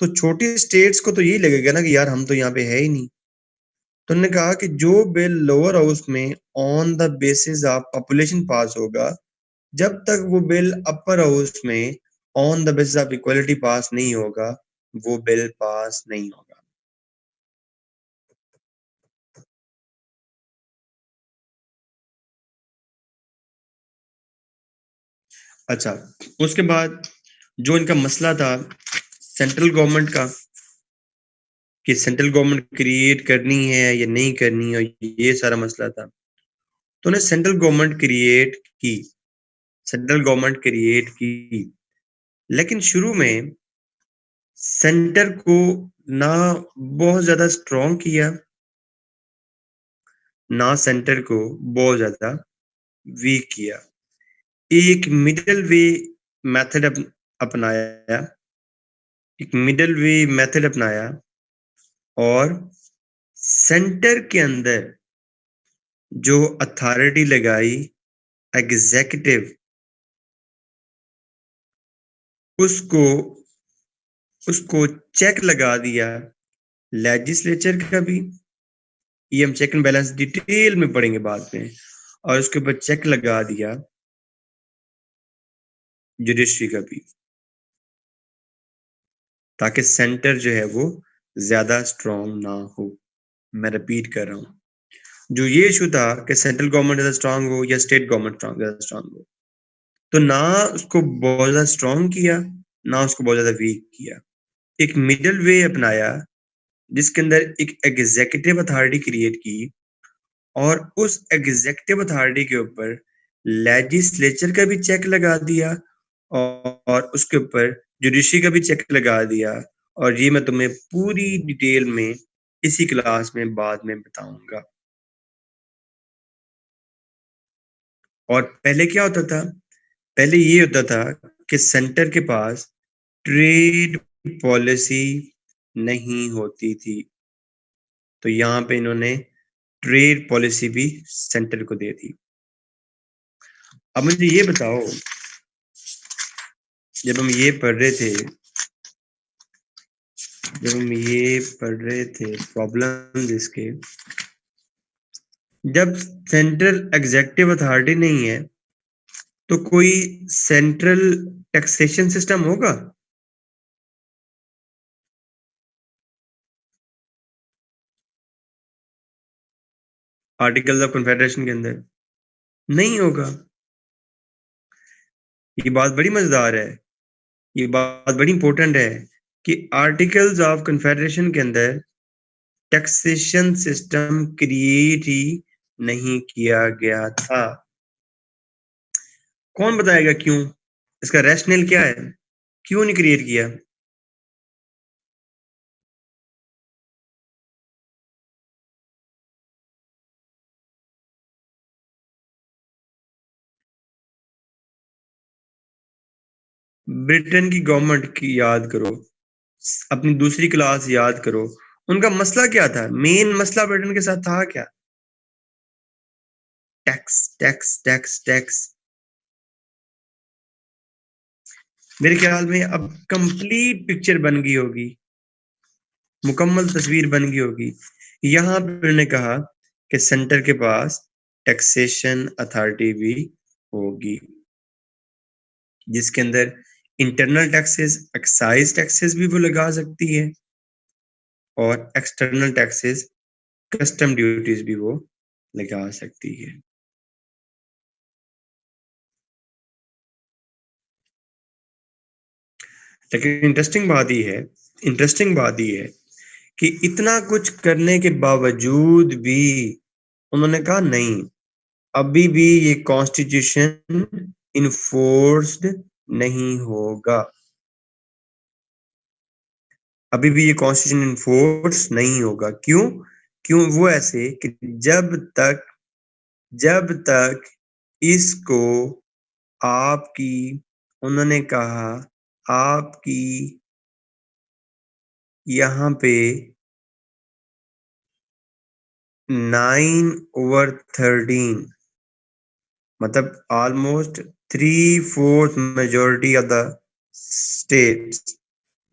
तो छोटी स्टेट्स को तो यही लगेगा ना कि यार हम तो यहाँ पे है ही नहीं। तो उन्होंने कहा कि जो बिल लोअर हाउस में on the basis of population पास होगा, जब तक वो बिल अपर हाउस में on the basis of equality पास नहीं होगा, वो बिल पास नहीं होगा। अच्छा, उसके बाद जो इनका मसला था सेंट्रल गवर्नमेंट का कि सेंट्रल गवर्नमेंट क्रिएट करनी है या नहीं करनी है, ये सारा मसला था। तो उन्हें सेंट्रल गवर्नमेंट क्रिएट की, लेकिन शुरू में सेंटर को ना बहुत ज्यादा स्ट्रॉन्ग किया, ना सेंटर को बहुत ज्यादा वीक किया। एक मिडल वे मेथड अपनाया, एक मिडल वे मेथड अपनाया और सेंटर के अंदर जो अथॉरिटी लगाई एग्जीक्यूटिव, उसको उसको चेक लगा दिया लेजिस्लेचर का भी, ये हम चेक एंड बैलेंस डिटेल में पढ़ेंगे बाद में, और उसके ऊपर चेक लगा दिया जुडिशरी का भी, ताकि सेंटर जो है वो ज्यादा स्ट्रांग ना हो। मैं रिपीट कर रहा हूं, जो ये इशू था कि सेंट्रल गवर्नमेंट ज्यादा स्ट्रांग हो या स्टेट गवर्नमेंट ज्यादा स्ट्रांग हो, तो ना उसको बहुत ज्यादा स्ट्रांग किया, ना उसको बहुत ज्यादा वीक किया। एक मिडल वे अपनाया जिसके अंदर एक एग्जीक्यूटिव अथॉरिटी क्रिएट की, और उस एग्जीक्यूटिव अथॉरिटी के ऊपर लेजिस्लेचर का भी चेक लगा दिया, और उसके ऊपर जुडिशरी का भी चेक लगा दिया। और ये मैं तुम्हें पूरी डिटेल में इसी क्लास में बाद में बताऊंगा। और पहले क्या होता था? पहले ये होता था कि सेंटर के पास ट्रेड पॉलिसी नहीं होती थी, तो यहाँ पे इन्होंने ट्रेड पॉलिसी भी सेंटर को दे दी। अब मुझे ये बताओ, जब हम ये पढ़ रहे थे प्रॉब्लम इसके, जब सेंट्रल एग्जीक्यूटिव अथॉरिटी नहीं है तो कोई सेंट्रल टैक्सेशन सिस्टम होगा? आर्टिकल्स ऑफ कन्फेडरेशन के अंदर नहीं होगा। ये बात बड़ी मजेदार है, ये बात बड़ी इंपॉर्टेंट है कि आर्टिकल्स ऑफ कन्फेडरेशन के अंदर टैक्सेशन सिस्टम क्रिएट ही नहीं किया गया था। कौन बताएगा क्यों? इसका रैशनल क्या है, क्यों नहीं क्रिएट किया? ब्रिटेन की गवर्नमेंट की याद करो, अपनी दूसरी क्लास याद करो, उनका मसला क्या था? मेन मसला ब्रिटेन के साथ था क्या? Tax tax tax tax. मेरे ख्याल में अब कंप्लीट पिक्चर बन गई होगी, मुकम्मल तस्वीर बन गई होगी। यहाँ पे उन्होंने कहा कि सेंटर के पास टैक्सेशन अथॉरिटी भी होगी, जिसके अंदर इंटरनल टैक्सेस, एक्साइज टैक्सेस भी वो लगा सकती है, और एक्सटर्नल टैक्सेस, कस्टम ड्यूटीज भी वो लगा सकती है। लेकिन इंटरेस्टिंग बात ये है कि इतना कुछ करने के बावजूद भी उन्होंने कहा नहीं, अभी भी ये कॉन्स्टिट्यूशन इन्फोर्स्ड नहीं होगा, अभी भी ये कॉन्स्टिट्यूशन इन्फोर्स नहीं होगा। क्यों? क्यों वो ऐसे कि जब तक इसको आपकी, उन्होंने कहा आपकी यहाँ पे 9/13, मतलब almost 3/4 majority of the states,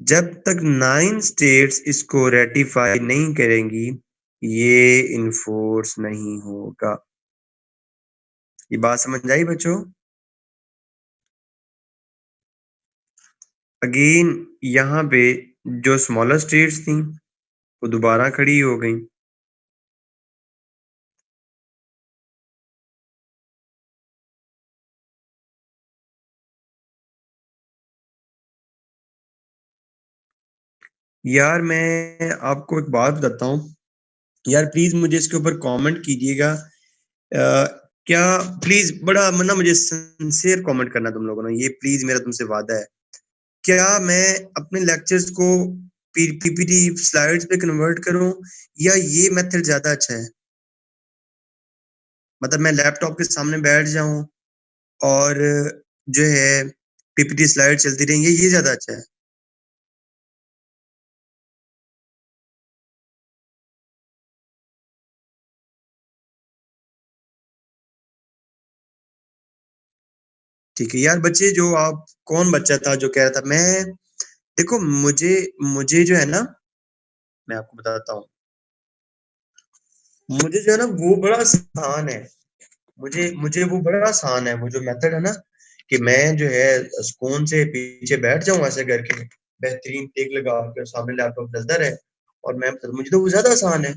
जब तक 9 स्टेट्स इसको रेटिफाई नहीं करेंगी, ये इन्फोर्स नहीं होगा। ये बात समझ आई बच्चों? अगेन यहाँ पे जो स्मॉलर स्टेट्स थी वो दोबारा खड़ी हो गई, यार मैं आपको एक बात बताता हूँ, यार प्लीज मुझे इसके ऊपर कमेंट कीजिएगा। क्या प्लीज बड़ा मतलब मुझे सिंसियर कमेंट करना तुम लोगों ने, ये प्लीज मेरा तुमसे वादा है। क्या मैं अपने लेक्चर्स को पीपीटी स्लाइड्स पे कन्वर्ट करूं या ये मेथड ज्यादा अच्छा है? मतलब मैं लैपटॉप के सामने बैठ जाऊं और जो है पीपीटी स्लाइड चलती रहेंगी, ये ज्यादा अच्छा है? ठीक है यार बच्चे, जो आप कौन बच्चा था जो कह रहा था मैं, देखो मुझे मुझे जो है ना, मैं आपको बताता हूँ, मुझे जो है ना वो बड़ा आसान है। मुझे मुझे वो बड़ा आसान है, वो जो मेथड है ना, कि मैं जो है सुकून से पीछे बैठ जाऊं ऐसे करके, बेहतरीन टेक लगा के सामने लैपटॉप चलता रहे और मैं, मुझे तो वो ज्यादा आसान है।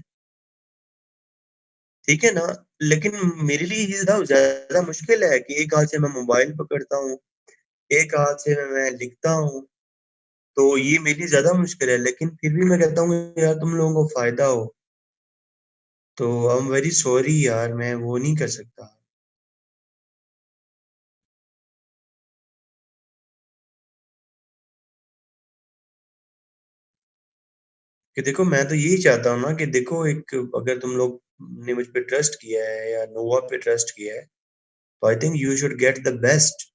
ठीक है ना? लेकिन मेरे लिए ये ज्यादा ज्यादा मुश्किल है कि एक हाथ से मैं मोबाइल पकड़ता हूँ, एक हाथ से मैं लिखता हूँ, तो ये मेरे लिए ज्यादा मुश्किल है। लेकिन फिर भी मैं कहता हूँ यार तुम लोगों को फायदा हो, तो आई एम वेरी सॉरी यार, मैं वो नहीं कर सकता। कि देखो मैं तो यही चाहता हूँ ना कि देखो, एक अगर तुम लोग ने मुझ पे ट्रस्ट किया है या नोवा पे ट्रस्ट किया है, तो I think you should get the best.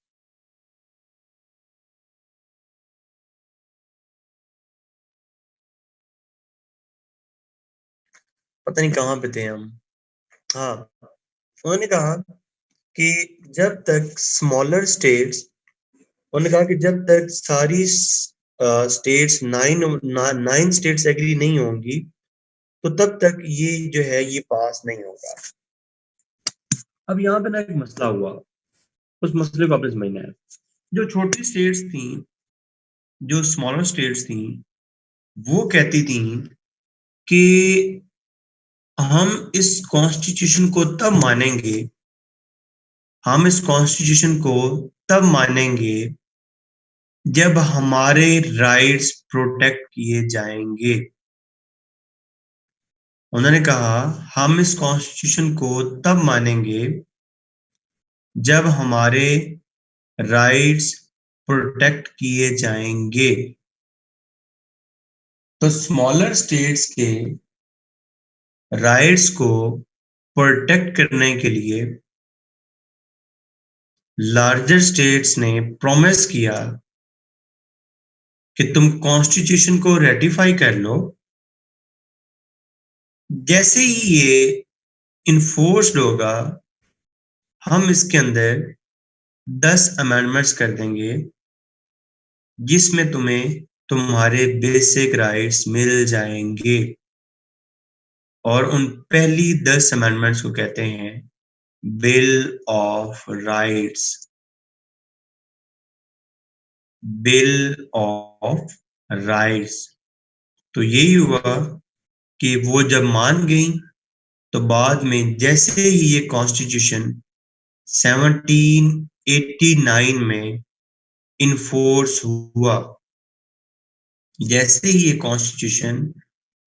पता नहीं कहाँ पे थे हम। हाँ, उन्होंने कहा कि जब तक स्मॉलर स्टेट्स, उन्होंने कहा कि जब तक सारी स्टेट्स नाइन स्टेट्स एग्री नहीं होंगी, तो तब तक ये जो है ये पास नहीं होगा। अब यहाँ पे ना एक मसला हुआ, उस मसले को आपने समझना है। जो छोटी स्टेट्स थी, जो स्मॉलर स्टेट्स थी, वो कहती थी कि हम इस कॉन्स्टिट्यूशन को तब मानेंगे, हम इस कॉन्स्टिट्यूशन को तब मानेंगे जब हमारे राइट्स प्रोटेक्ट किए जाएंगे। उन्होंने कहा हम इस कॉन्स्टिट्यूशन को तब मानेंगे जब हमारे राइट्स प्रोटेक्ट किए जाएंगे। तो स्मॉलर स्टेट्स के राइट्स को प्रोटेक्ट करने के लिए लार्जर स्टेट्स ने प्रॉमिस किया कि तुम कॉन्स्टिट्यूशन को रेटिफाई कर लो, जैसे ही ये इन्फोर्स्ड होगा हम इसके अंदर 10 अमेंडमेंट्स कर देंगे जिसमें तुम्हें तुम्हारे बेसिक राइट्स मिल जाएंगे। और उन पहली 10 अमेंडमेंट्स को कहते हैं bill of rights. Bill of rights. तो यही हुआ कि वो जब मान गई, तो बाद में जैसे ही ये कॉन्स्टिट्यूशन 1789 में इन्फोर्स हुआ, जैसे ही ये कॉन्स्टिट्यूशन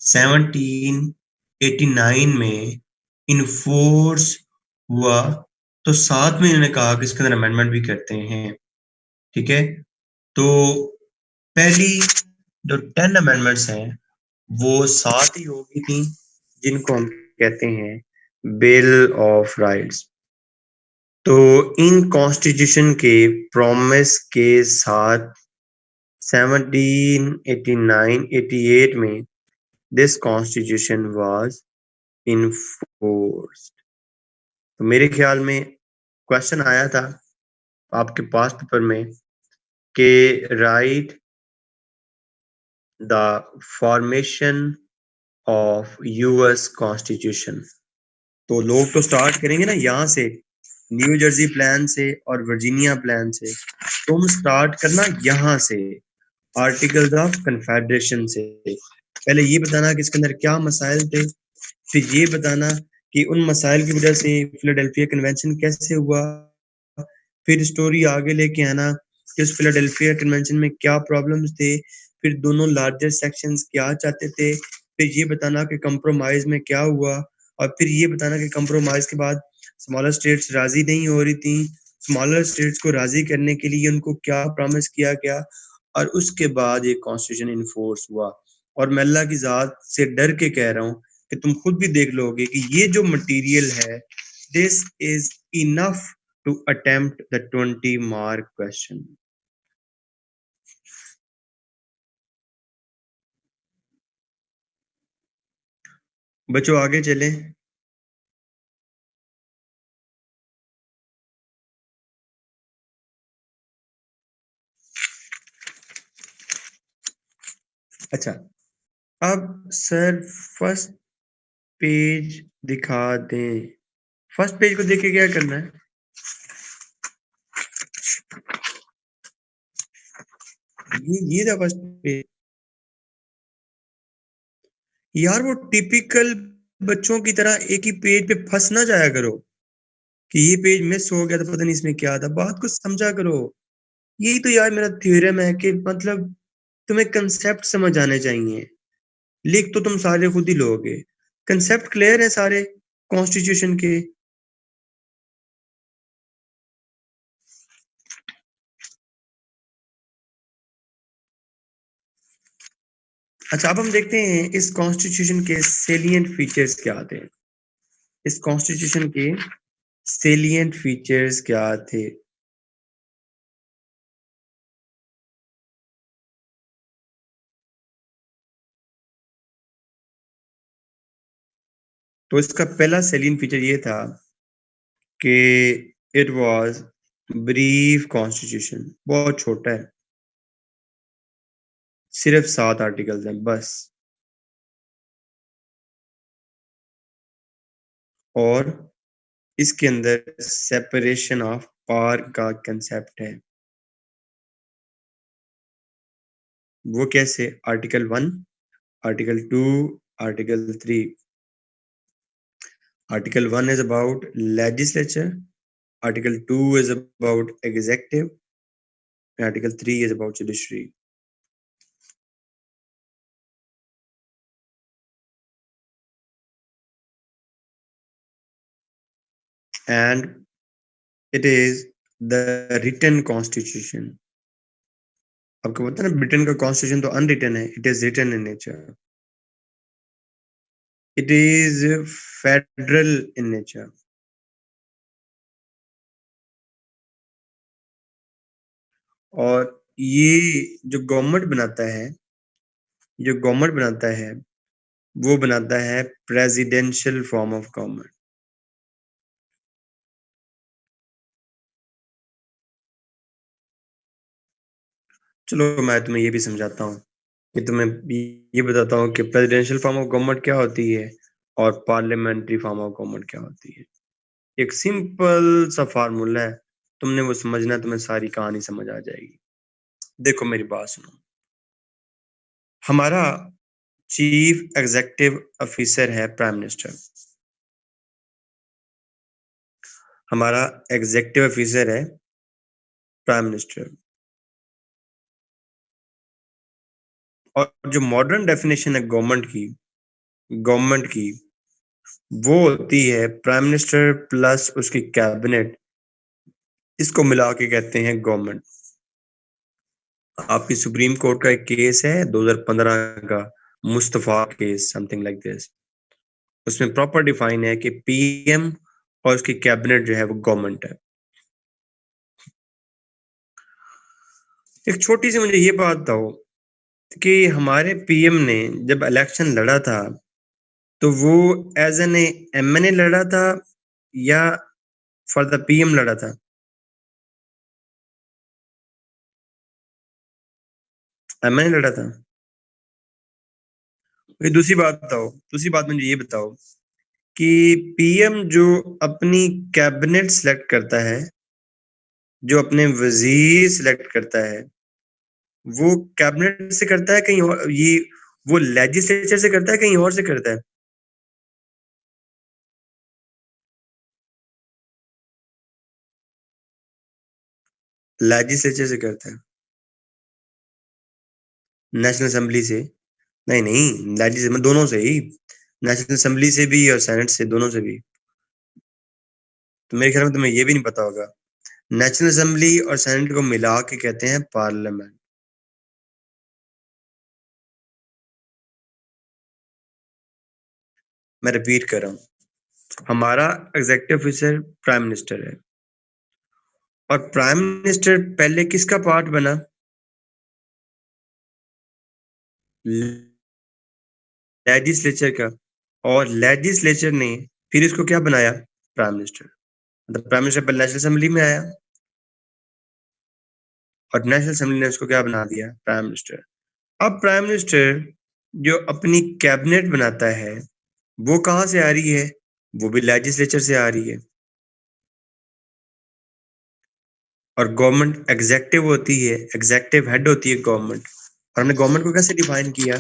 1789 में इन्फोर्स हुआ, तो साथ में इन्होंने कहा कि इसके अंदर अमेंडमेंट भी करते हैं। ठीक है? तो पहली जो 10 अमेंडमेंट्स हैं वो साथ ही होगी थी, जिनको हम कहते हैं बिल ऑफ राइट्स। तो इन कॉन्स्टिट्यूशन के प्रॉमिस के साथ 1789-88 में दिस कॉन्स्टिट्यूशन वाज इन्फोर्स्ड। तो मेरे ख्याल में क्वेश्चन आया था आपके पास पेपर में कि right the formation of US constitution. तो लोग तो स्टार्ट करेंगे ना यहाँ से, न्यू जर्सी प्लान से और वर्जीनिया प्लान से। तुम स्टार्ट करना यहाँ से, आर्टिकल्स ऑफ कन्फेडरेशन से। पहले ये बताना कि इसके अंदर क्या मसाइल थे, फिर ये बताना कि उन मसाइल की वजह से फिलाडेल्फिया कन्वेंशन कैसे हुआ, फिर स्टोरी आगे लेके आना कि उस फिलाडेल्फिया कन्वेंशन में क्या प्रॉब्लम्स थे, फिर दोनों लार्जर सेक्शंस क्या चाहते थे, फिर ये बताना कि कंप्रोमाइज में क्या हुआ, और फिर ये बताना कि कंप्रोमाइज के बाद स्मॉलर स्टेट्स राजी नहीं हो रही थी, स्मॉलर स्टेट्स को राजी करने के लिए उनको क्या प्रॉमिस किया गया, और उसके बाद ये कॉन्स्टिट्यूशन इन्फोर्स हुआ। और मैं अल्लाह की ज़ात से डर के कह रहा हूँ कि तुम खुद भी देख लोगे कि ये जो मटेरियल है, this is enough to attempt the 20 mark question. बच्चों आगे चलें। अच्छा, अब सर फर्स्ट पेज दिखा दें। फर्स्ट पेज को देख के क्या करना है? ये था फर्स्ट पेज। यार वो टिपिकल बच्चों की तरह एक ही पेज पे फंस ना जाया करो कि ये पेज मिस हो गया तो पता नहीं इसमें क्या था। बात को समझा करो। यही तो यार मेरा थ्योरम है कि मतलब तुम्हें कंसेप्ट समझ आने चाहिए। लिख तो तुम सारे खुद ही लोगे। कंसेप्ट क्लियर है सारे कॉन्स्टिट्यूशन के। अच्छा, अब हम देखते हैं इस कॉन्स्टिट्यूशन के सेलिएंट फीचर्स क्या थे। इस कॉन्स्टिट्यूशन के सेलिएंट फीचर्स क्या थे? तो इसका पहला सेलिएंट फीचर ये था कि इट वाज ब्रीफ कॉन्स्टिट्यूशन। बहुत छोटा है, सिर्फ 7 आर्टिकल्स हैं बस। और इसके अंदर सेपरेशन ऑफ पावर का कंसेप्ट है। वो कैसे? Article 1, article 2, article 3। Article 1 is about legislature, article 2 is about executive, and article 3 is about judiciary. And it is the written constitution. आपको पता है ना, ब्रिटेन का कॉन्स्टिट्यूशन तो अनरिटन है, it is written in nature. It is federal in nature. और ये जो गवर्नमेंट बनाता है, जो गवर्नमेंट बनाता है वो बनाता है प्रेसिडेंशियल फॉर्म ऑफ गवर्नमेंट। चलो मैं तुम्हें ये भी समझाता हूँ कि तुम्हें ये बताता हूँ कि प्रेसिडेंशियल फॉर्म ऑफ गवर्नमेंट क्या होती है और पार्लियामेंट्री फॉर्म ऑफ गवर्नमेंट क्या होती है। एक सिंपल सा फार्मूला है, तुमने वो समझना है, तुम्हें सारी कहानी समझ आ जाएगी। देखो मेरी बात सुनो। हमारा चीफ एग्जीक्यूटिव ऑफिसर है प्राइम मिनिस्टर। हमारा एग्जीक्यूटिव ऑफिसर है प्राइम मिनिस्टर। और जो मॉडर्न डेफिनेशन है गवर्नमेंट की वो होती है प्राइम मिनिस्टर प्लस उसकी कैबिनेट। इसको मिला के कहते हैं गवर्नमेंट। आपकी सुप्रीम कोर्ट का एक केस है 2015 का, Mustafa case, something like this. उसमें प्रॉपर डिफाइन है कि पीएम और उसकी कैबिनेट जो है वो गवर्नमेंट है। एक छोटी सी मुझे ये बात बताओ कि हमारे पीएम ने जब इलेक्शन लड़ा था तो वो एज एन एमएनए लड़ा था या फॉर द पीएम लड़ा था? एमएनए लड़ा था। फिर दूसरी बात मुझे ये बताओ कि पीएम जो अपनी कैबिनेट सिलेक्ट करता है, जो अपने वजीर सिलेक्ट करता है, वो कैबिनेट से करता है कहीं और, ये वो लेजिस्लेचर से करता है कहीं और से करता है? लेजिस्लेचर से करता है। नेशनल असेंबली से। नहीं नहीं, लेजिस्लेचर दोनों से ही, नेशनल असेंबली से भी और सेनेट से, दोनों से भी। तो मेरे ख्याल में तुम्हें ये भी नहीं पता होगा, नेशनल असेंबली और सेनेट को मिला के कहते हैं पार्लियामेंट। मैं रिपीट कर रहा हूँ, हमारा एग्जीक्यूटिव ऑफिसर प्राइम मिनिस्टर है, और प्राइम मिनिस्टर पहले किसका पार्ट बना? लेजिस्लेचर का। और लेजिस्लेचर ने फिर इसको क्या बनाया? Prime minister. मतलब प्राइम मिनिस्टर पहले नेशनल असेंबली में आया, और नेशनल असेंबली ने उसको क्या बना दिया? Prime minister. अब प्राइम मिनिस्टर जो अपनी कैबिनेट बनाता है, वो कहां से आ रही है? वो भी लेजिस्लेचर से आ रही है। और गवर्नमेंट एग्जेक्टिव होती है, एग्जेक्टिव हेड होती है गवर्नमेंट। और हमने गवर्नमेंट को कैसे डिफाइन किया?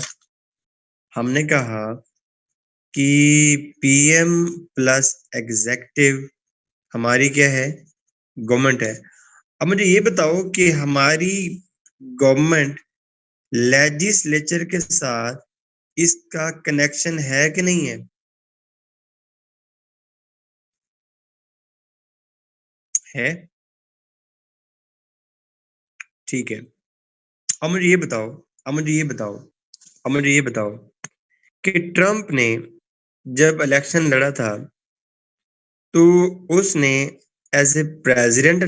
हमने कहा कि पीएम प्लस एग्जेक्टिव हमारी क्या है? गवर्नमेंट है। अब मुझे ये बताओ कि हमारी गवर्नमेंट लेजिस्लेचर के साथ इसका कनेक्शन है कि नहीं है? है। ठीक है। अब मुझे ये बताओ, अब मुझे ये बताओ, अब मुझे ये बताओ कि ट्रम्प ने जब इलेक्शन लड़ा था, तो उसने एज ए प्रेसिडेंट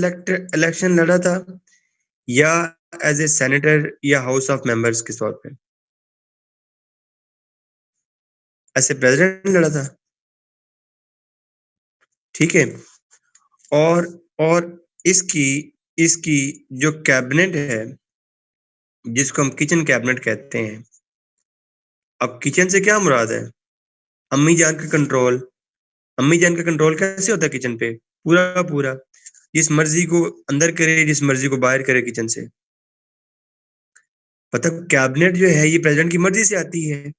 इलेक्शन लड़ा था, या एज ए सेनेटर या हाउस ऑफ मेंबर्स के तौर पे? ऐसे प्रेसिडेंट लड़ा था। ठीक है। और और इसकी इसकी जो कैबिनेट है, जिसको हम किचन कैबिनेट कहते हैं। अब किचन से क्या मुराद है? अम्मी जान का कंट्रोल। अम्मी जान का कंट्रोल कैसे होता है किचन पे? पूरा का पूरा, जिस मर्जी को अंदर करे, जिस मर्जी को बाहर करे किचन से। मतलब कैबिनेट जो है, ये प्रेसिडेंट की मर्जी से आती है,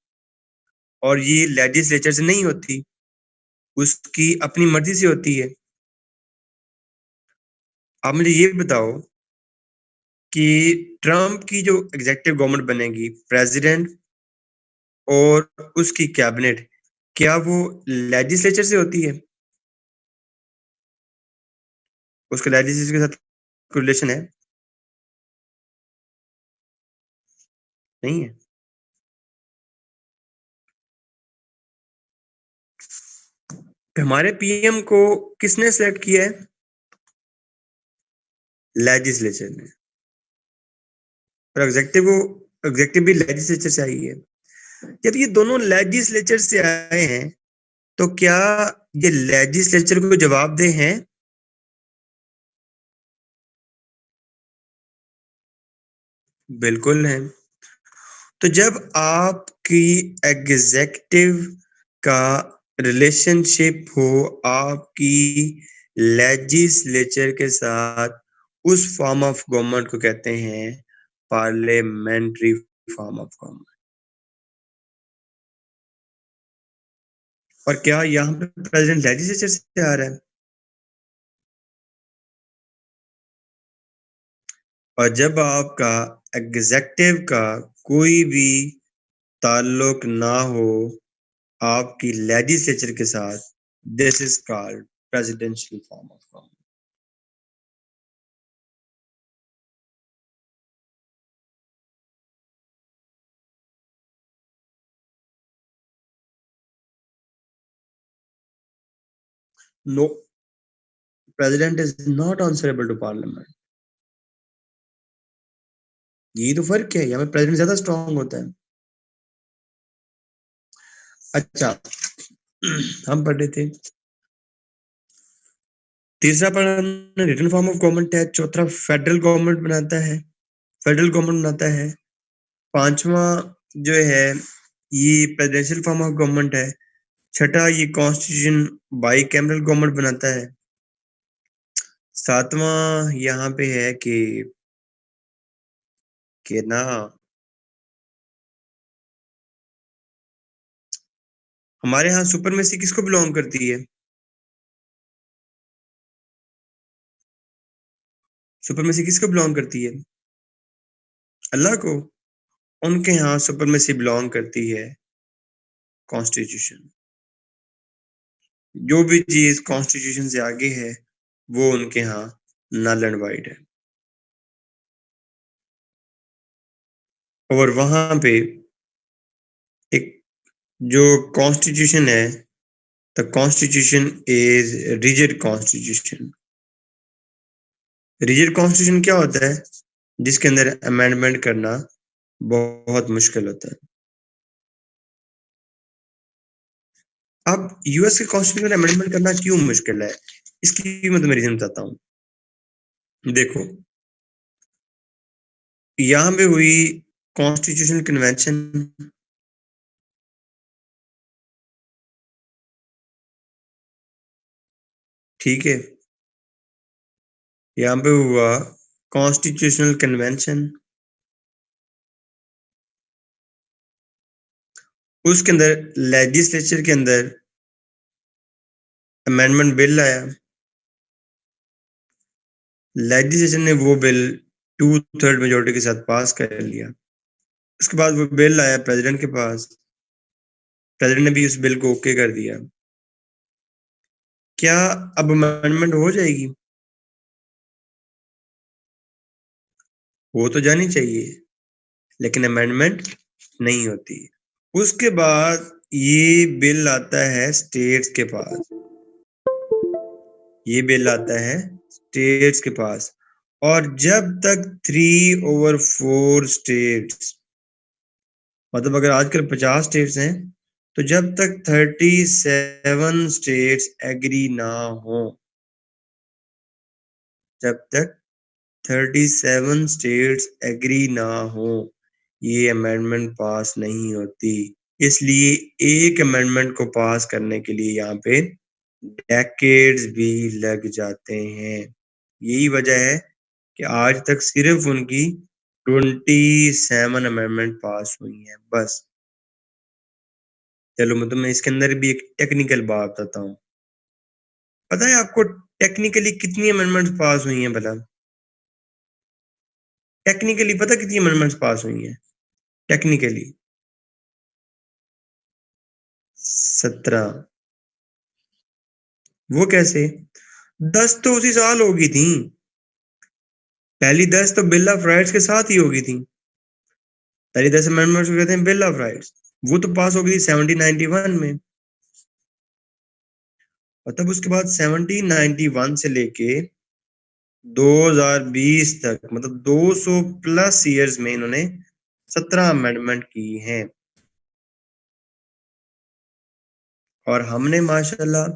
और ये लेजिस्लेचर से नहीं होती, उसकी अपनी मर्जी से होती है। आप मुझे ये बताओ कि ट्रम्प की जो एग्जेक्टिव गवर्नमेंट बनेगी, प्रेसिडेंट और उसकी कैबिनेट, क्या वो लेजिस्लेचर से होती है? उसका लेजिस्लेचर के साथ रिलेशन है? नहीं है। हमारे पीएम को किसने सेलेक्ट किया है? लेजिस्लेचर ने। और एग्जेक्टिव भी लेजिस्लेचर से आई है। जब ये दोनों लेजिस्लेचर से आए हैं, तो क्या ये लेजिस्लेचर को जवाबदेह हैं? बिल्कुल है। तो जब आपकी एग्जेक्टिव का रिलेशनशिप हो आपकी लेजिस्लेचर के साथ, उस फॉर्म ऑफ गवर्नमेंट को कहते हैं पार्लियामेंट्री फॉर्म ऑफ गवर्नमेंट। और क्या यहाँ पे प्रेसिडेंट लेजिस्लेचर से आ रहा है? और जब आपका एग्जेक्टिव का कोई भी ताल्लुक ना हो आपकी लेजिस्लेचर के साथ, this is called presidential form of government. No, president is not answerable to parliament. यही तो फर्क है, यहाँ पे प्रेसिडेंट ज्यादा स्ट्रांग होता है। अच्छा, हम पढ़ रहे थे, तीसरा पढ़ा हमने रिटन फॉर्म ऑफ गवर्नमेंट है, चौथा फेडरल गवर्नमेंट बनाता है, फेडरल गवर्नमेंट बनाता है, पांचवा जो है ये प्रेसिडेंशियल फॉर्म ऑफ गवर्नमेंट है, छठा ये कॉन्स्टिट्यूशन बाई कैमरल गवर्नमेंट बनाता है, सातवां यहाँ पे है कि ना, हमारे यहाँ सुपरमेसी किसको बिलोंग करती है? सुपरमेसी किसको बिलोंग करती है? अल्लाह को। उनके यहाँ सुपरमेसी बिलोंग करती है कॉन्स्टिट्यूशन। जो भी चीज कॉन्स्टिट्यूशन से आगे है वो उनके यहाँ नल एंड वाइड है। और वहां पे एक जो कॉन्स्टिट्यूशन है, the constitution is rigid constitution. Rigid constitution क्या होता है? जिसके अंदर अमेंडमेंट करना बहुत मुश्किल होता है। अब यूएस के कॉन्स्टिट्यूशन में अमेंडमेंट करना क्यों मुश्किल है, इसकी भी मैं तुम्हें रीजन बताता हूँ। देखो, यहाँ पे हुई कॉन्स्टिट्यूशनल कन्वेंशन, ठीक है, यहाँ पे हुआ कॉन्स्टिट्यूशनल कन्वेंशन, उसके अंदर लेजिस्लेचर के अंदर अमेंडमेंट बिल आया। लेजिस्लेचर ने वो बिल 2/3 मेजोरिटी के साथ पास कर लिया। उसके बाद वो बिल आया प्रेसिडेंट के पास, प्रेसिडेंट ने भी उस बिल को ओके कर दिया। क्या अब अमेंडमेंट हो जाएगी? वो तो जानी चाहिए, लेकिन अमेंडमेंट नहीं होती। उसके बाद ये बिल आता है स्टेट्स के पास, ये बिल आता है स्टेट्स के पास, और जब तक 3/4 स्टेट्स, मतलब अगर आजकल 50 स्टेट्स हैं, तो जब तक 37 स्टेट्स एग्री ना हो, जब तक 37 स्टेट्स एग्री ना हो, ये अमेंडमेंट पास नहीं होती। इसलिए एक अमेंडमेंट को पास करने के लिए यहाँ पे डेकेड्स भी लग जाते हैं। यही वजह है कि आज तक सिर्फ उनकी 27 अमेंडमेंट पास हुई हैं बस। चलो मैं तुम्हें इसके अंदर भी एक टेक्निकल बात बताता हूँ। पता है आपको टेक्निकली कितनी अमेंडमेंट्स पास हुई हैं भला? टेक्निकली पता कितनी अमेंडमेंट्स पास हुई हैं टेक्निकली? 17। वो कैसे? 10 तो उसी साल होगी थी। पहली 10 तो बिल ऑफ राइट्स के साथ ही होगी थी। पहली 10 अमेंडमेंट्स को कहते हैं बिल ऑफ राइट्स। वो तो पास हो गई थी 1791 में। और तब उसके बाद 1791 से लेके 2020 तक, मतलब 200 प्लस ईयर्स में इन्होंने 17 अमेंडमेंट की हैं। और हमने माशाल्लाह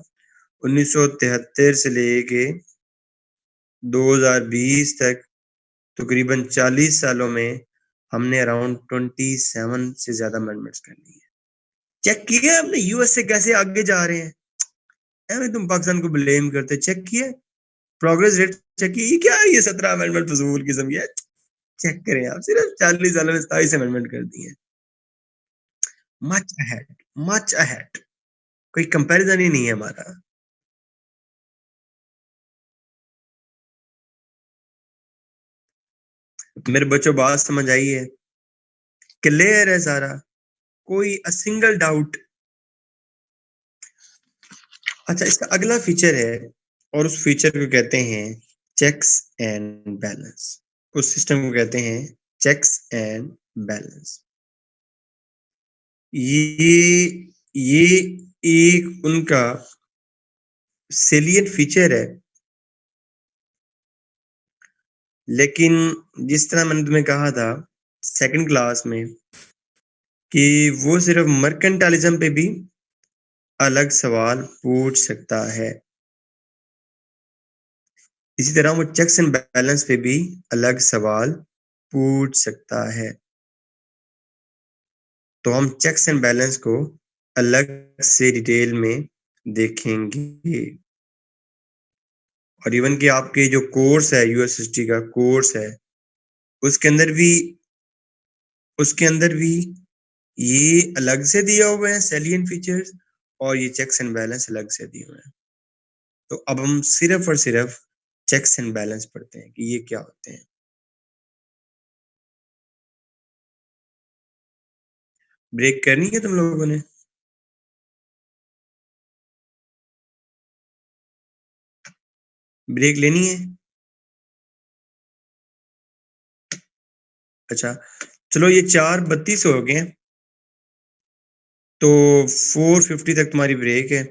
1973 से लेके 2020 तक तकरीबन 40 सालों में हमने अराउंड 27 से ज्यादा अमेंडमेंट्स कर ली है। चेक किया हमने यूएस से कैसे आगे जा रहे हैं? ऐਵੇਂ तुम पाकिस्तान को ब्लेम करते, चेक किया प्रोग्रेस रेट, चेक किया ये क्या है, ये 17 अमेंडमेंट फजूल किस्म की है। चेक करें आप, सिर्फ 40 सालों में 27 अमेंडमेंट कर दी है। मच अहेड, मच अहेड, कोई कंपैरिजन ही नहीं है हमारा। मेरे बच्चों बात समझ आई है? क्लियर है सारा? कोई सिंगल डाउट? अच्छा, इसका अगला फीचर है, और उस फीचर को कहते हैं चेक्स एंड बैलेंस। उस सिस्टम को कहते हैं चेक्स एंड बैलेंस। ये एक उनका सेलियंट फीचर है। लेकिन जिस तरह मैंने तुम्हें कहा था सेकंड क्लास में कि वो सिर्फ मर्केंटालिज्म पे भी अलग सवाल पूछ सकता है, इसी तरह वो चेक्स एंड बैलेंस पे भी अलग सवाल पूछ सकता है। तो हम चेक्स एंड बैलेंस को अलग से डिटेल में देखेंगे। और इवन कि आपके जो कोर्स है यूएस हिस्ट्री का कोर्स है, उसके अंदर भी उसके अंदर भी ये अलग से दिया हुआ है सेलियंट फीचर्स, और ये चेक्स एंड बैलेंस अलग से दिए हुए हैं। तो अब हम सिर्फ और सिर्फ चेक्स एंड बैलेंस पढ़ते हैं कि ये क्या होते हैं। ब्रेक करनी है तुम लोगों ने? ब्रेक लेनी है? अच्छा, चलो ये 4:32 हो गए हैं, तो 4:50 तक तुम्हारी ब्रेक है,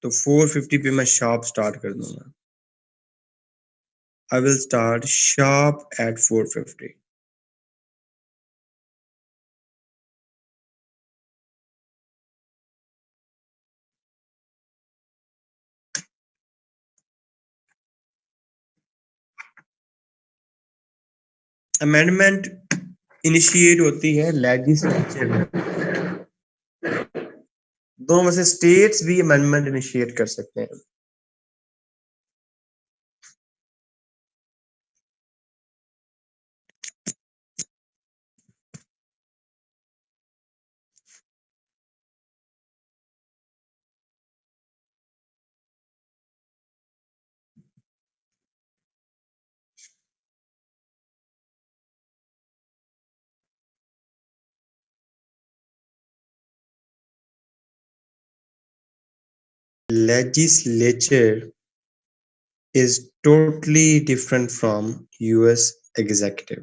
तो 4:50 पे मैं शार्प स्टार्ट कर दूंगा। I will start sharp eight 4:50। Amendment initiate होती है लेजिस्लेचर में। दोनों में से स्टेट्स भी अमेंडमेंट इनिशिएट कर सकते हैं। Legislature is totally different from US executive.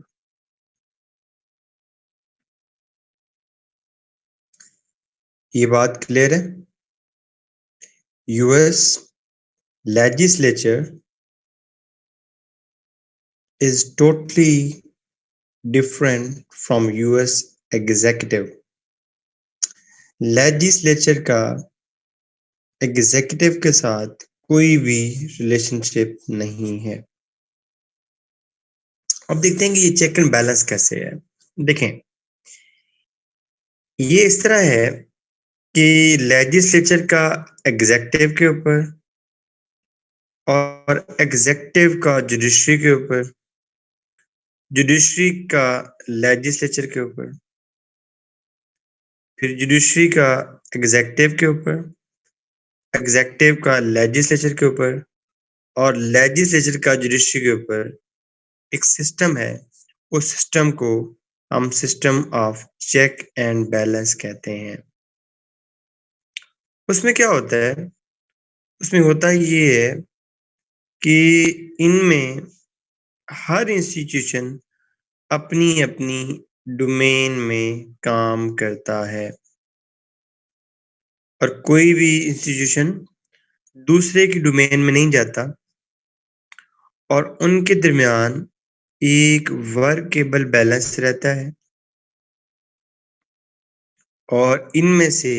ये बात क्लियर है? US legislature is totally different from US executive. Legislature का एग्जीक्यूटिव के साथ कोई भी रिलेशनशिप नहीं है। अब देखते हैं कि ये चेक एंड बैलेंस कैसे है। देखें, ये इस तरह है कि लेजिस्लेचर का एग्जीक्यूटिव के ऊपर और एग्जीक्यूटिव का जुडिशरी के ऊपर, जुडिशरी का लेजिस्लेचर के ऊपर, फिर जुडिशरी का एग्जीक्यूटिव के ऊपर, एग्जीक्यूटिव का लेजिस्लेचर के ऊपर और लेजिस्लेचर का जुडिशरी के ऊपर एक सिस्टम है। उस सिस्टम को हम system of check and balance कहते हैं। उसमें क्या होता है? उसमें होता ये है कि इनमें हर इंस्टीट्यूशन अपनी अपनी डोमेन में काम करता है और कोई भी इंस्टीट्यूशन दूसरे की डोमेन में नहीं जाता और उनके दरमियान एक वर्केबल बैलेंस रहता है और इनमें से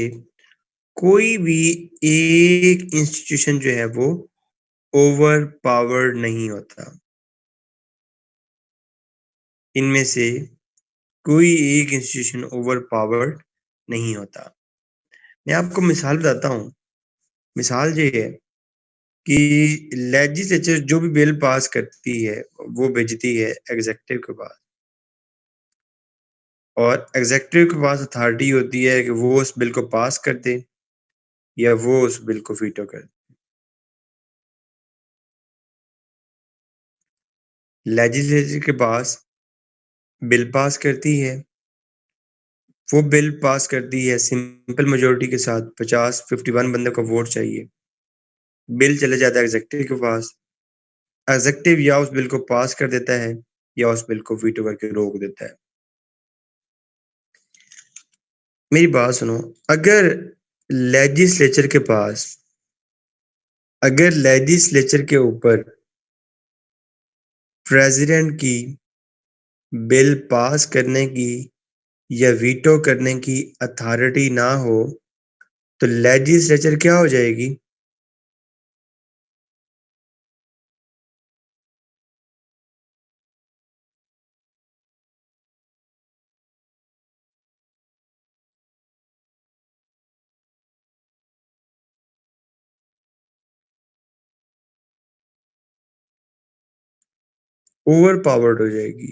कोई भी एक इंस्टीट्यूशन जो है वो ओवर पावर्ड नहीं होता। इनमें से कोई एक इंस्टीट्यूशन ओवर पावर्ड नहीं होता। मैं आपको मिसाल बताता हूँ। मिसाल ये है कि लेजिस्लेचर जो भी बिल पास करती है वो भेजती है एग्जीक्यूटिव के पास और एग्जीक्यूटिव के पास अथॉरिटी होती है कि वो उस बिल को पास कर दे या वो उस बिल को वीटो कर दे। लेजिस्लेचर के पास बिल पास करती है, वो बिल पास करती है सिंपल मेजोरिटी के साथ, 51 बंदे को वोट चाहिए। बिल चले जाता है एग्जीक्यूटिव के पास, एग्जीक्यूटिव या उस बिल को पास कर देता है या उस बिल को वीटो करके रोक देता है। मेरी बात सुनो, अगर लेजिस्लेचर के पास, अगर लेजिस्लेचर के ऊपर प्रेसिडेंट की बिल पास करने की या वीटो करने की अथॉरिटी ना हो तो लेजिस्लेचर क्या हो जाएगी? ओवर पावर्ड हो जाएगी।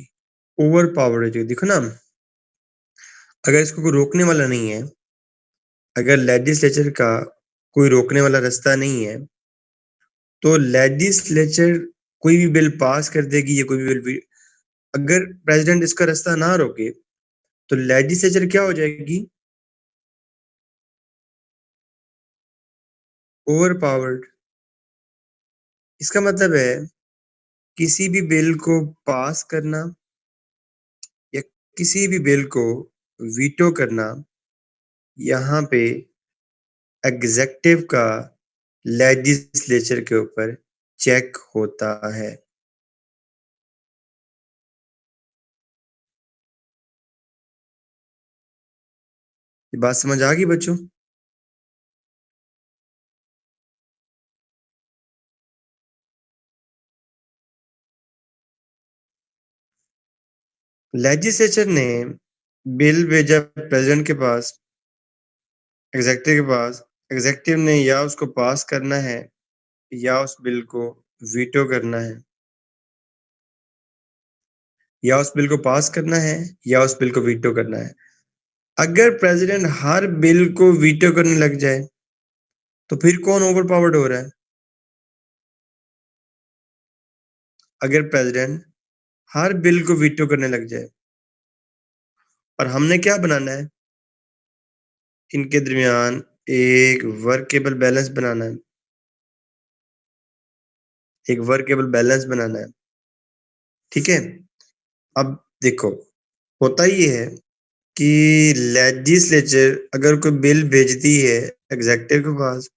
ओवर पावर्ड हो जाएगी। देखो ना, अगर इसको कोई रोकने वाला नहीं है, अगर लेजिस्लेचर का कोई रोकने वाला रास्ता नहीं है तो लेजिस्लेचर कोई भी बिल पास कर देगी या कोई भी बिल, अगर प्रेसिडेंट इसका रास्ता ना रोके तो लेजिस्लेचर क्या हो जाएगी? Over powered. इसका मतलब है किसी भी बिल को पास करना या किसी भी बिल को वीटो करना, यहाँ पे एग्जेक्टिव का लेजिस्लेचर के ऊपर चेक होता है। ये बात समझ आ गई बच्चों? लेजिस्लेचर ने बिल भेजा प्रेसिडेंट के पास, एग्जेक्टिव के पास। एग्जेक्टिव ने या उसको पास करना है या उस बिल को वीटो करना है, या उस बिल को पास करना है या उस बिल को वीटो करना है। अगर प्रेसिडेंट हर बिल को वीटो करने लग जाए तो फिर कौन ओवर पावर्ड हो रहा है? अगर प्रेसिडेंट हर बिल को वीटो करने लग जाए, और हमने क्या बनाना है? इनके दरमियान एक वर्केबल बैलेंस बनाना है, एक वर्केबल बैलेंस बनाना है। ठीक है, अब देखो, होता ये है कि लेजिस्लेचर अगर कोई बिल भेजती है एग्जेक्टिव के पास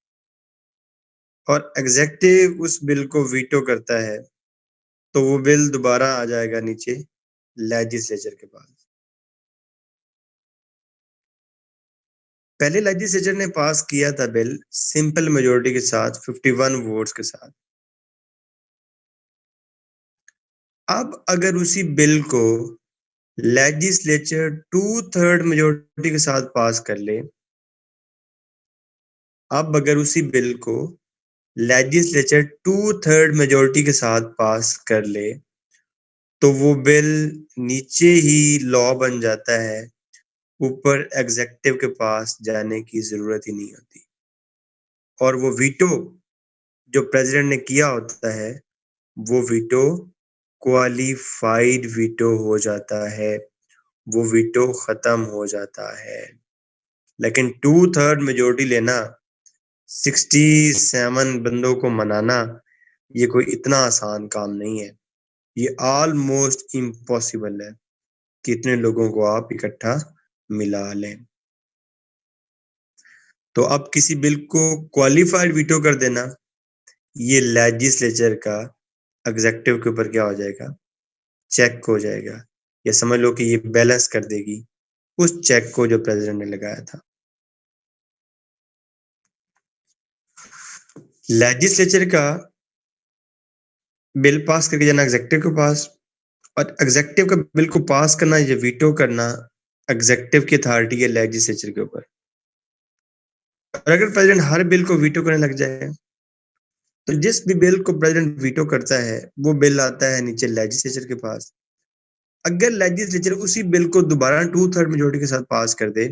और एग्जेक्टिव उस बिल को वीटो करता है, तो वो बिल दोबारा आ जाएगा नीचे लेजिस्लेचर के पास। पहले लेजिस्लेचर ने पास किया था बिल सिंपल मेजोरिटी के साथ, 51 वोट्स के साथ। अब अगर उसी बिल को लेजिस्लेचर 2/3 मेजोरिटी के साथ पास कर ले, अब अगर उसी बिल को लेजिस्लेचर 2/3 मेजोरिटी के साथ पास कर ले, तो वो बिल नीचे ही लॉ बन जाता है, ऊपर एग्जेक्टिव के पास जाने की जरूरत ही नहीं होती। और वो वीटो जो प्रेसिडेंट ने किया होता है, वो वीटो क्वालिफाइड वीटो हो जाता है, वो वीटो खत्म हो जाता है। लेकिन 2/3 मेजोरिटी लेना, 67 बंदों को मनाना, ये कोई इतना आसान काम नहीं है। ये ऑलमोस्ट इम्पॉसिबल है कि इतने लोगों को आप इकट्ठा मिला लें। तो अब किसी बिल को क्वालिफाइड वीटो कर देना, ये लेजिस्लेचर का एग्जेक्टिव के ऊपर क्या हो जाएगा? चेक हो जाएगा, या समझ लो कि ये बैलेंस कर देगी उस चेक को जो प्रेसिडेंट ने लगाया था। लेजिस्लेचर का बिल पास करके जाना एग्जेक्टिव के पास, और एग्जेक्टिव का बिल को पास करना या वीटो करना एग्जेक्टिव की अथॉरिटी है लेजिस्लेचर के ऊपर। और अगर प्रेसिडेंट हर बिल को वीटो करने लग जाए, तो जिस भी बिल को प्रेसिडेंट वीटो करता है वो बिल आता है नीचे लेजिस्लेचर के पास। अगर लेजिस्लेचर उसी बिल को दोबारा 2/3 मेजोरिटी के साथ पास कर दे,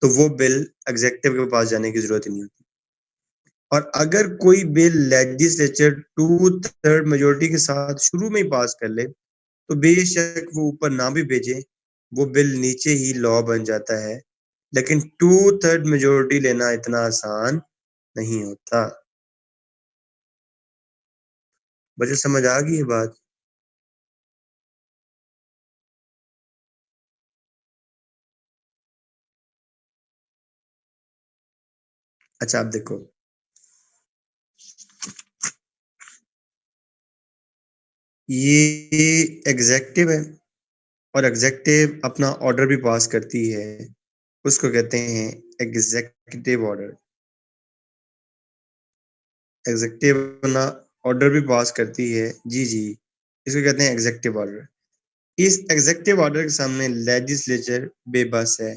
तो वो बिल एग्जेक्टिव के पास जाने की जरूरत ही नहीं होती। और अगर कोई बिल लेजिस्लेचर 2/3 मेजोरिटी के साथ शुरू में ही पास कर ले, तो बेशक वो ऊपर ना भी भेजे, वो बिल नीचे ही लॉ बन जाता है। लेकिन 2/3 मेजोरिटी लेना इतना आसान नहीं होता। बच्चों समझ आ गई ये बात? अच्छा, आप देखो, ये एग्जेक्टिव है, और एग्जेक्टिव अपना ऑर्डर भी पास करती है, उसको कहते हैं एग्जीक्यूटिव ऑर्डर। एग्जेक्टिव अपना ऑर्डर भी पास करती है, जी जी, इसको कहते हैं एग्जेक्टिव ऑर्डर। इस एग्जेक्टिव ऑर्डर के सामने लेजिस्लेचर बेबस है।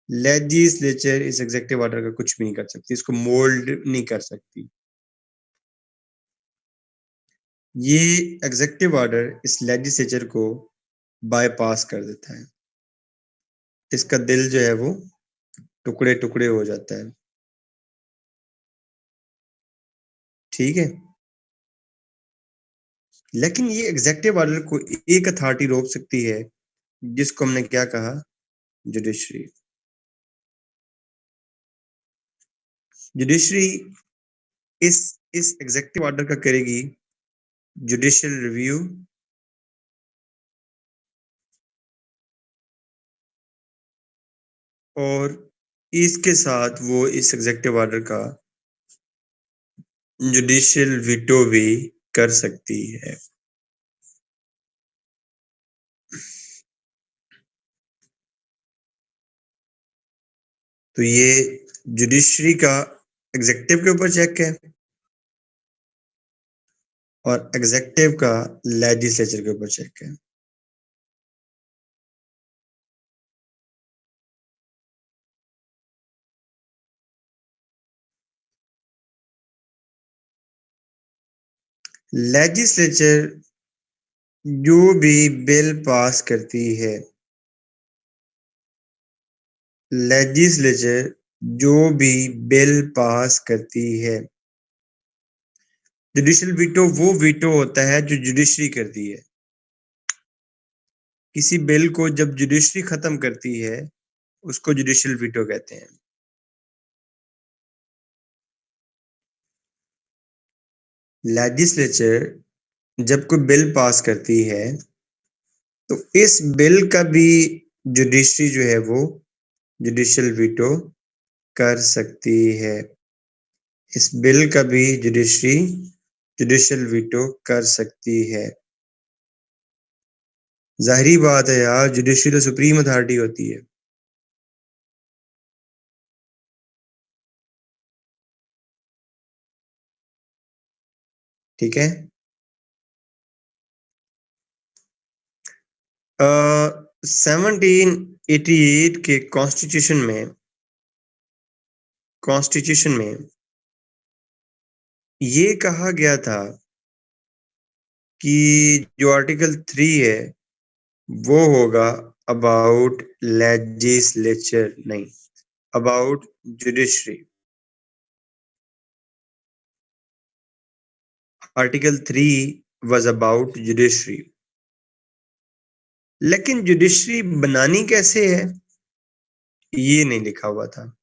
लेजिस्लेचर इस एग्जेक्टिव ऑर्डर का कुछ भी नहीं कर सकती, इसको मोल्ड नहीं कर सकती। ये एग्जेक्टिव ऑर्डर इस लेजिस्लेचर को बायपास कर देता है, इसका दिल जो है वो टुकड़े टुकड़े हो जाता है। ठीक है, लेकिन ये एग्जेक्टिव ऑर्डर को एक अथॉरिटी रोक सकती है, जिसको हमने क्या कहा? जुडिशरी। जुडिशरी इस एग्जीक्यूटिव ऑर्डर का करेगी जुडिशियल रिव्यू और इसके साथ वो इस एग्जीक्यूटिव ऑर्डर का जुडिशियल वीटो भी कर सकती है। तो ये जुडिशरी का एग्जीक्यूटिव के ऊपर चेक है और एग्जीक्यूटिव का लेजिस्लेचर के ऊपर चेक है। लेजिस्लेचर जो भी बिल पास करती है, लेजिस्लेचर जो भी बिल पास करती है, जुडिशियल वीटो वो वीटो होता है जो जुडिशरी करती है। किसी बिल को जब जुडिशरी खत्म करती है उसको जुडिशियल वीटो कहते हैं। लेजिस्लेचर जब कोई बिल पास करती है तो इस बिल का भी जुडिशरी जो है वो जुडिशियल वीटो कर सकती है। इस बिल का भी जुडिशरी जुडिशियल वीटो कर सकती है। जाहिरी बात है यार, जुडिशरी तो सुप्रीम अथॉरिटी होती है। ठीक है। 1788 के कॉन्स्टिट्यूशन में ये कहा गया था कि जो आर्टिकल 3 है वो होगा अबाउट लेजिस्लेचर, नहीं, about judiciary. Article 3 was about judiciary. लेकिन जुडिशरी बनानी कैसे है ये नहीं लिखा हुआ था।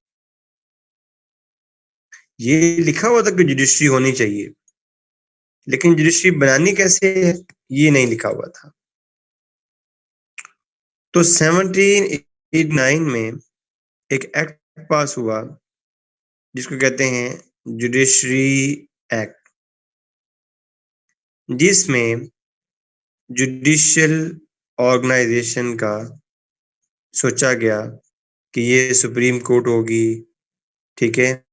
ये लिखा हुआ था कि जुडिशरी होनी चाहिए, लेकिन जुडिशरी बनानी कैसे है ये नहीं लिखा हुआ था। तो 1789 में एक एक्ट पास हुआ जिसको कहते हैं जुडिशरी एक्ट, जिसमें जुडिशियल ऑर्गेनाइजेशन का सोचा गया कि ये सुप्रीम कोर्ट होगी, ठीक है,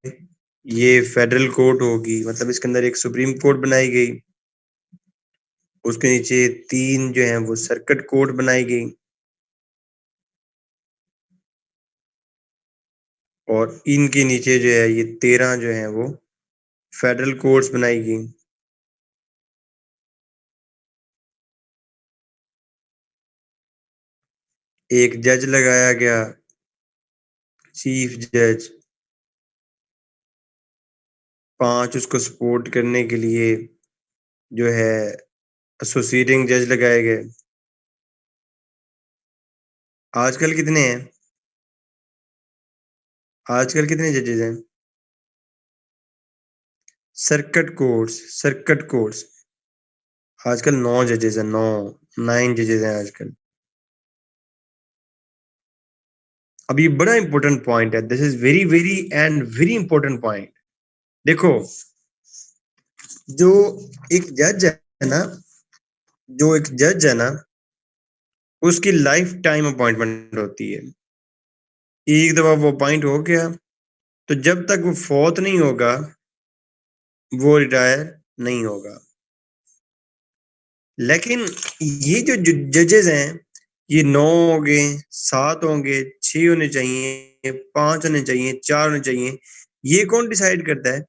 ये फेडरल कोर्ट होगी, मतलब इसके अंदर एक सुप्रीम कोर्ट बनाई गई, उसके नीचे 3 जो हैं वो सर्किट कोर्ट बनाई गई और इनके नीचे जो है ये 13 जो हैं वो फेडरल कोर्ट्स बनाई गई। एक जज लगाया गया, चीफ जज, 5 उसको सपोर्ट करने के लिए जो है एसोसिएटिंग जज लगाए गए। आजकल कितने हैं? आजकल कितने जजेस हैं? सर्किट कोर्ट्स आजकल 9 जजेस हैं, 9 जजेस हैं आजकल। अब ये बड़ा इंपॉर्टेंट पॉइंट है, this is very very and very important point. देखो, जो एक जज है ना, जो एक जज है ना, उसकी लाइफ टाइम अपॉइंटमेंट होती है। एक दफा वो अपॉइंट हो गया तो जब तक वो फौत नहीं होगा वो रिटायर नहीं होगा। लेकिन ये जो जजेस हैं ये 9 होंगे, 7 होंगे, 6 होने चाहिए, 5 होने चाहिए, 4 होने चाहिए, ये कौन डिसाइड करता है?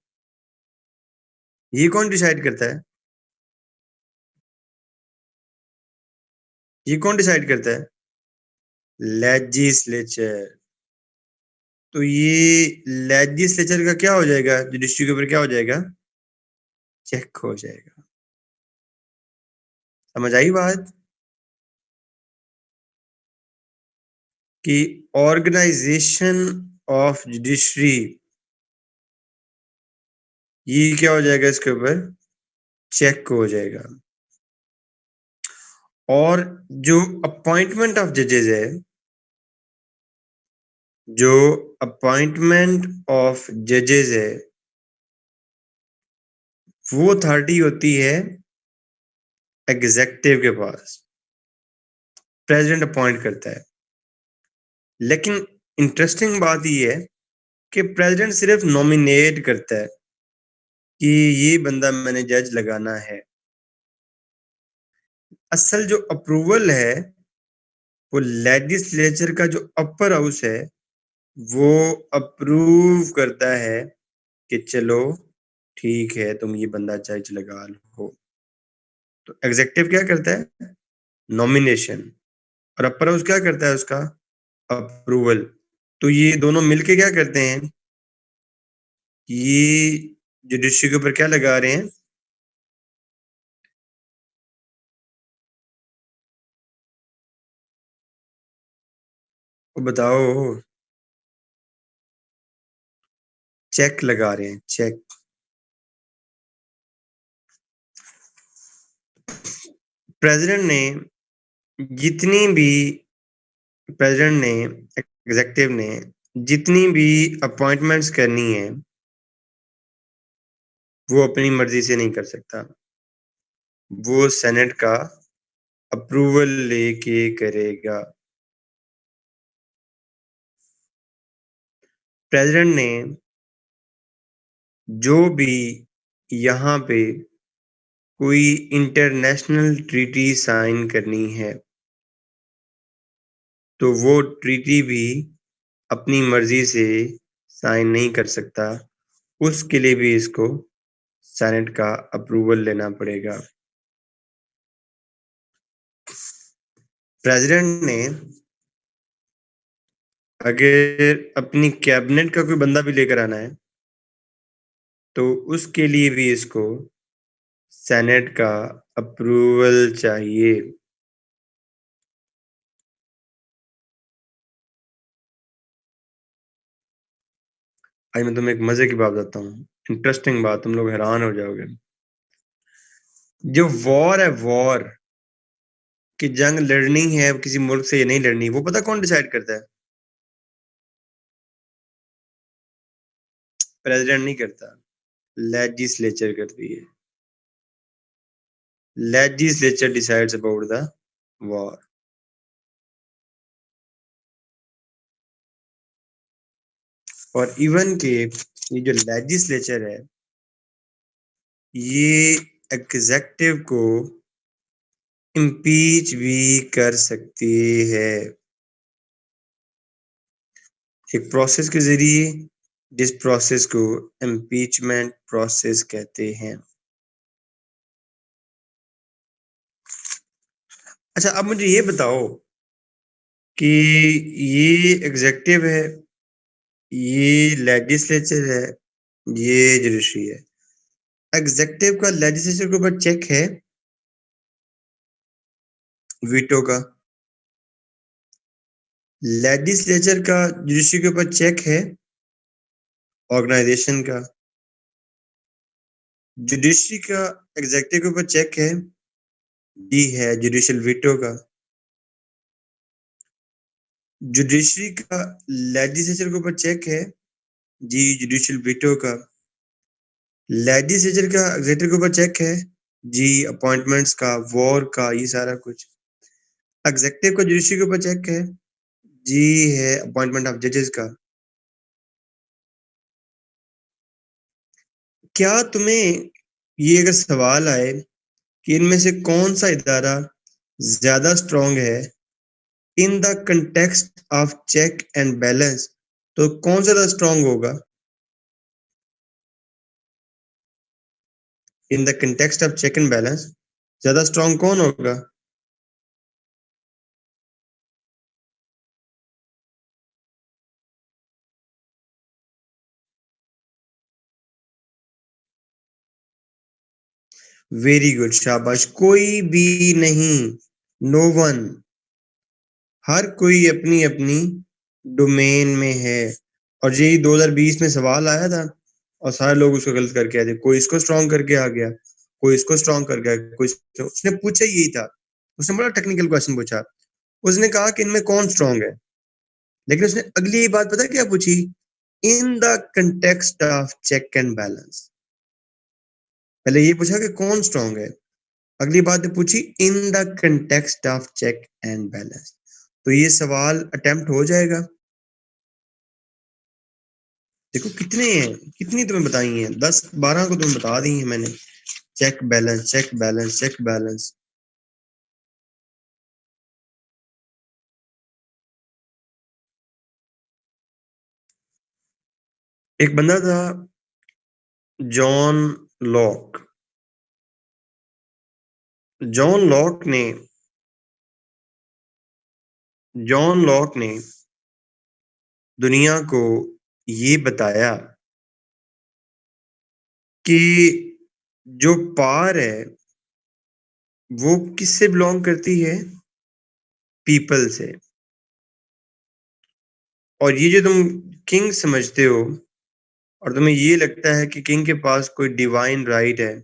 ये कौन डिसाइड करता है? ये कौन डिसाइड करता है? लेजिस्लेचर। तो ये लेजिस्लेचर का क्या हो जाएगा, जुडिशरी के ऊपर क्या हो जाएगा? चेक हो जाएगा। समझ आई बात? कि ऑर्गेनाइजेशन ऑफ जुडिशरी, ये क्या हो जाएगा इसके ऊपर, चेक हो जाएगा। और जो अपॉइंटमेंट ऑफ जजेस है, जो अपॉइंटमेंट ऑफ जजेस है, वो अथॉरिटी होती है एग्जेक्टिव के पास, प्रेसिडेंट अपॉइंट करता है। लेकिन इंटरेस्टिंग बात ये है कि प्रेसिडेंट सिर्फ नॉमिनेट करता है कि ये बंदा मैंने जज लगाना है। असल जो अप्रूवल है वो लेजिस्लेचर का जो अपर हाउस है वो अप्रूव करता है कि चलो ठीक है, तुम ये बंदा जज लगा लो। तो एग्जेक्टिव क्या करता है, नॉमिनेशन, और अपर हाउस क्या करता है, उसका अप्रूवल। तो ये दोनों मिलके क्या करते हैं, ये जुडिशरी के ऊपर क्या लगा रहे हैं, वो बताओ, चेक लगा रहे हैं, चेक। प्रेसिडेंट ने जितनी भी प्रेसिडेंट ने एग्जेक्टिव ने जितनी भी अपॉइंटमेंट्स करनी है वो अपनी मर्जी से नहीं कर सकता, वो सेनेट का अप्रूवल लेके करेगा। प्रेसिडेंट ने जो भी यहाँ पे कोई इंटरनेशनल ट्रीटी साइन करनी है तो वो ट्रीटी भी अपनी मर्जी से साइन नहीं कर सकता, उसके लिए भी इसको सेनेट का अप्रूवल लेना पड़ेगा। प्रेसिडेंट ने अगर अपनी कैबिनेट का कोई बंदा भी लेकर आना है तो उसके लिए भी इसको सेनेट का अप्रूवल चाहिए। आज मैं तुम्हें एक मजे की बात बताता हूँ, इंटरेस्टिंग बात, तुम लोग हैरान हो जाओगे। जो वॉर है, वॉर की जंग लड़नी है किसी मुल्क से या नहीं लड़नी, वो पता कौन डिसाइड करता है, प्रेसिडेंट नहीं करता, लेजिस्लेचर करती है। Legislature decides about the war. और इवन के ये जो लेजिस्लेचर है ये एग्जेक्टिव को इम्पीच भी कर सकती है एक प्रोसेस के जरिए, जिस प्रोसेस को इम्पीचमेंट प्रोसेस कहते हैं। अच्छा, अब मुझे ये बताओ कि ये एग्जेक्टिव है, ये लेजिस्लेचर है, ये जुडिशरी है। एग्जेक्टिव का लेजिस्लेचर के ऊपर चेक है वीटो का, लेजिस्लेचर का जुडिशरी के ऊपर चेक है ऑर्गेनाइजेशन का, जुडिशरी का एग्जेक्टिव के ऊपर चेक है, डी है जुडिशियल वीटो का। जुडिशरी का लेजिस्लेचर के ऊपर चेक है, जी जुडिशियल वीटो का। लेजिस्लेचर का एग्जेक्टिव के ऊपर चेक है, जी अपॉइंटमेंट्स का, वॉर का, ये सारा कुछ। एग्जेक्टिव का जुडिशरी के ऊपर चेक है, जी है अपॉइंटमेंट ऑफ जजेस का। क्या तुम्हें ये अगर सवाल आए कि इनमें से कौन सा इदारा ज्यादा स्ट्रांग है in the context of check and balance, तो कौन सा ज्यादा स्ट्रांग होगा in the context of check and balance, ज्यादा स्ट्रांग कौन होगा? वेरी गुड, शाबाश, कोई भी नहीं, नो वन। हर कोई अपनी अपनी डोमेन में है। और यही 2020 में सवाल आया था और सारे लोग उसको गलत करके आए थे। कोई इसको स्ट्रॉन्ग करके आ गया, कोई इसको स्ट्रॉन्ग कर गया, कोई उसने पूछा यही था। उसने बड़ा टेक्निकल क्वेश्चन पूछा। उसने कहा कि इनमें कौन स्ट्रॉन्ग है, लेकिन उसने अगली बात पता क्या पूछी? In the context of check and balance. पहले ये पूछा कि कौन स्ट्रॉन्ग है, अगली बात पूछी in the context of check and balance. तो ये सवाल अटेम्प्ट हो जाएगा। देखो कितने हैं, कितनी तुम्हें बताई हैं, 10-12 को तुम्हें बता दी हैं मैंने। Check balance, check balance, check balance. एक बंदा था जॉन लॉक। जॉन लॉक ने जॉन लॉक ने दुनिया को ये बताया कि जो पावर है वो किससे बिलोंग करती है? पीपल से। और ये जो तुम किंग समझते हो और तुम्हें ये लगता है कि किंग के पास कोई डिवाइन राइट है,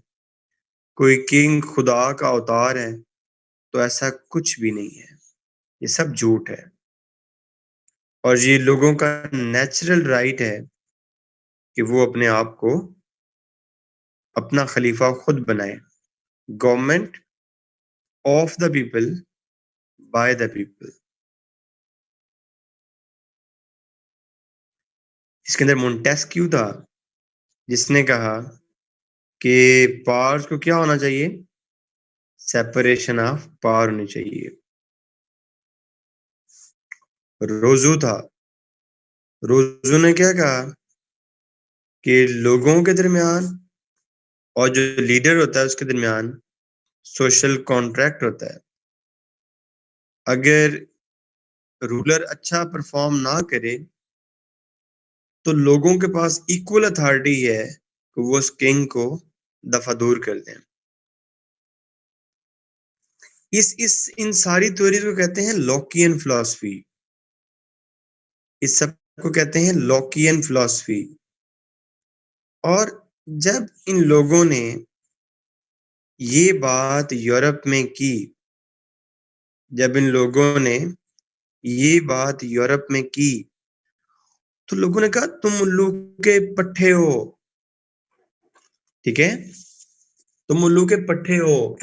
कोई किंग खुदा का अवतार है, तो ऐसा कुछ भी नहीं है। ये सब झूठ है। और ये लोगों का नेचुरल राइट है कि वो अपने आप को अपना खलीफा खुद बनाए। Government of the people by the people. इसके अंदर मोंटेस्क्यू था जिसने कहा कि पावर्स को क्या होना चाहिए? सेपरेशन ऑफ पावर होनी चाहिए। रोजू था। रोजू ने क्या कहा कि लोगों के दरमियान और जो लीडर होता है उसके दरमियान सोशल कॉन्ट्रैक्ट होता है। अगर रूलर अच्छा परफॉर्म ना करे तो लोगों के पास इक्वल अथॉरिटी है कि वो उस किंग को दफा दूर कर दें। इस इन सारी थ्योरीज को कहते हैं लॉकियन फिलॉसफी। इस सब को कहते हैं लॉकियन फिलॉसफी। और जब इन लोगों ने ये बात यूरोप में की, जब इन लोगों ने ये बात यूरोप में की, तो लोगों ने कहा तुम उल्लू के पट्टे हो। ठीक है, तुम उल्लू के पट्टे हो।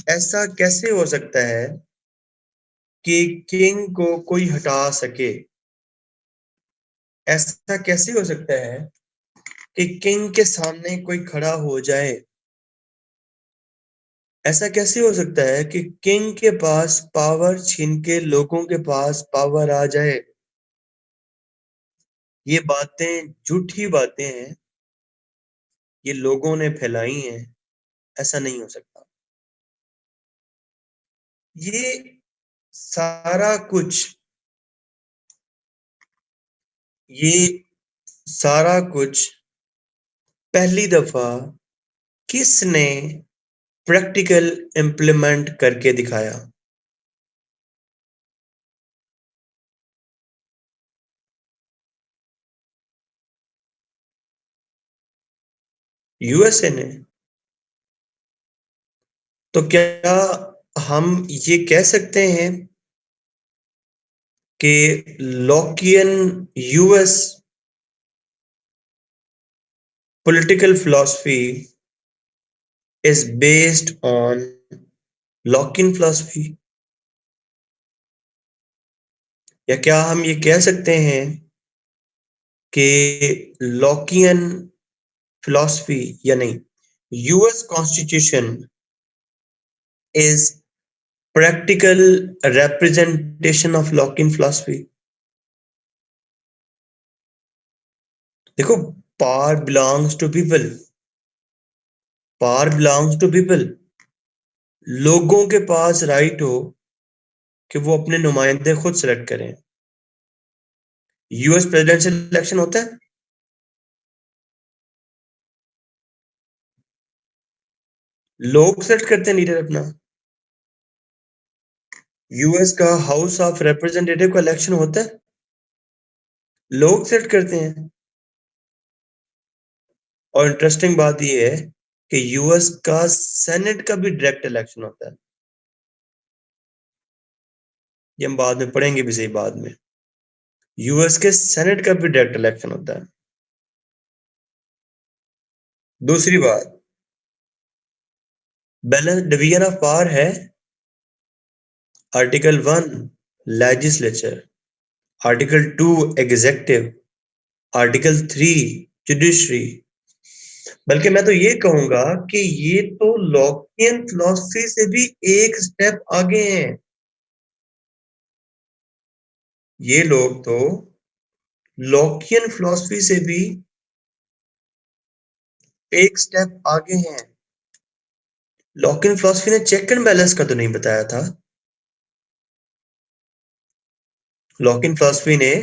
ऐसा कैसे हो सकता है कि किंग को कोई हटा सके? ऐसा कैसे हो सकता है कि किंग के सामने कोई खड़ा हो जाए? ऐसा कैसे हो सकता है कि किंग के पास पावर छीन के लोगों के पास पावर आ जाए? ये बातें झूठी बातें हैं, ये लोगों ने फैलाई हैं। ऐसा नहीं हो सकता। ये सारा कुछ ये सारा कुछ पहली दफा किसने प्रैक्टिकल इम्प्लीमेंट करके दिखाया? यूएसए ने। तो क्या हम ये कह सकते हैं कि Lockean US political philosophy is based on Lockean philosophy? या क्या हम ये कह सकते हैं कि लॉकियन फिलॉसफी या नहीं, US constitution is practical representation of Lockean philosophy? देखो, power belongs to people. Power belongs to people. लोगों के पास राइट हो कि वो अपने नुमाइंदे खुद सेलेक्ट करें। यूएस प्रेसिडेंशियल इलेक्शन होता है, लोग सेलेक्ट करते हैं लीडर अपना। यूएस का हाउस ऑफ रिप्रेजेंटेटिव का इलेक्शन होता है, लोग सेट करते हैं। और इंटरेस्टिंग बात यह है कि यूएस का सेनेट का भी डायरेक्ट इलेक्शन होता है। ये हम बाद में पढ़ेंगे भी सही बाद में। यूएस के सेनेट का भी डायरेक्ट इलेक्शन होता है। दूसरी बात, बैलेंस डिवीजन ऑफ पावर है। Article 1 legislature, article 2 executive, article 3 judiciary. बल्कि मैं तो ये कहूंगा कि ये तो लॉकियन फिलॉसफी से भी एक स्टेप आगे हैं। ये लोग तो लॉकियन फिलॉसफी से भी एक स्टेप आगे हैं। लॉकियन फिलॉसफी ने चेक एंड बैलेंस का तो नहीं बताया था। लॉकियन फिलॉसफी ने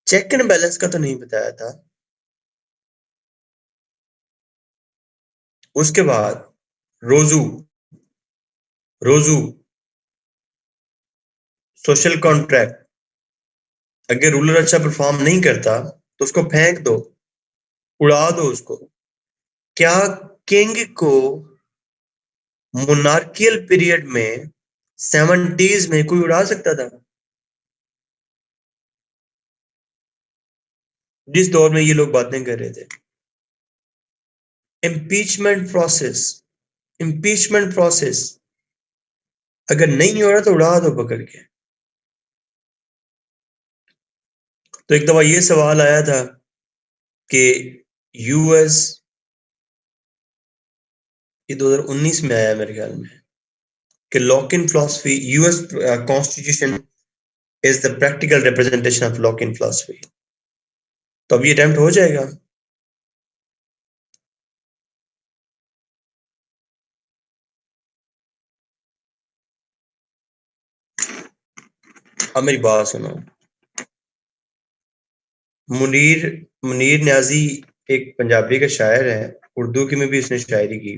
चेक एंड बैलेंस का तो नहीं बताया था। उसके बाद रोजू रोजू सोशल कॉन्ट्रैक्ट, अगर रूलर अच्छा परफॉर्म नहीं करता तो उसको फेंक दो, उड़ा दो उसको। क्या किंग को मोनार्कियल पीरियड में 70s में कोई उड़ा सकता था? जिस दौर में ये लोग बातें कर रहे थे। इम्पीचमेंट प्रोसेस, इम्पीचमेंट प्रोसेस अगर नहीं हो रहा तो उड़ा दो पकड़ के। तो एक दफा ये सवाल आया था कि यूएस, ये 2019 में आया मेरे ख्याल में, कि lock-in philosophy, US constitution is the practical representation of lock-in philosophy. तो अब ये अटेम्प्ट हो जाएगा। अब मेरी बात सुनो। मुनीर मुनीर न्याजी एक पंजाबी का शायर है, उर्दू की में भी उसने शायरी की।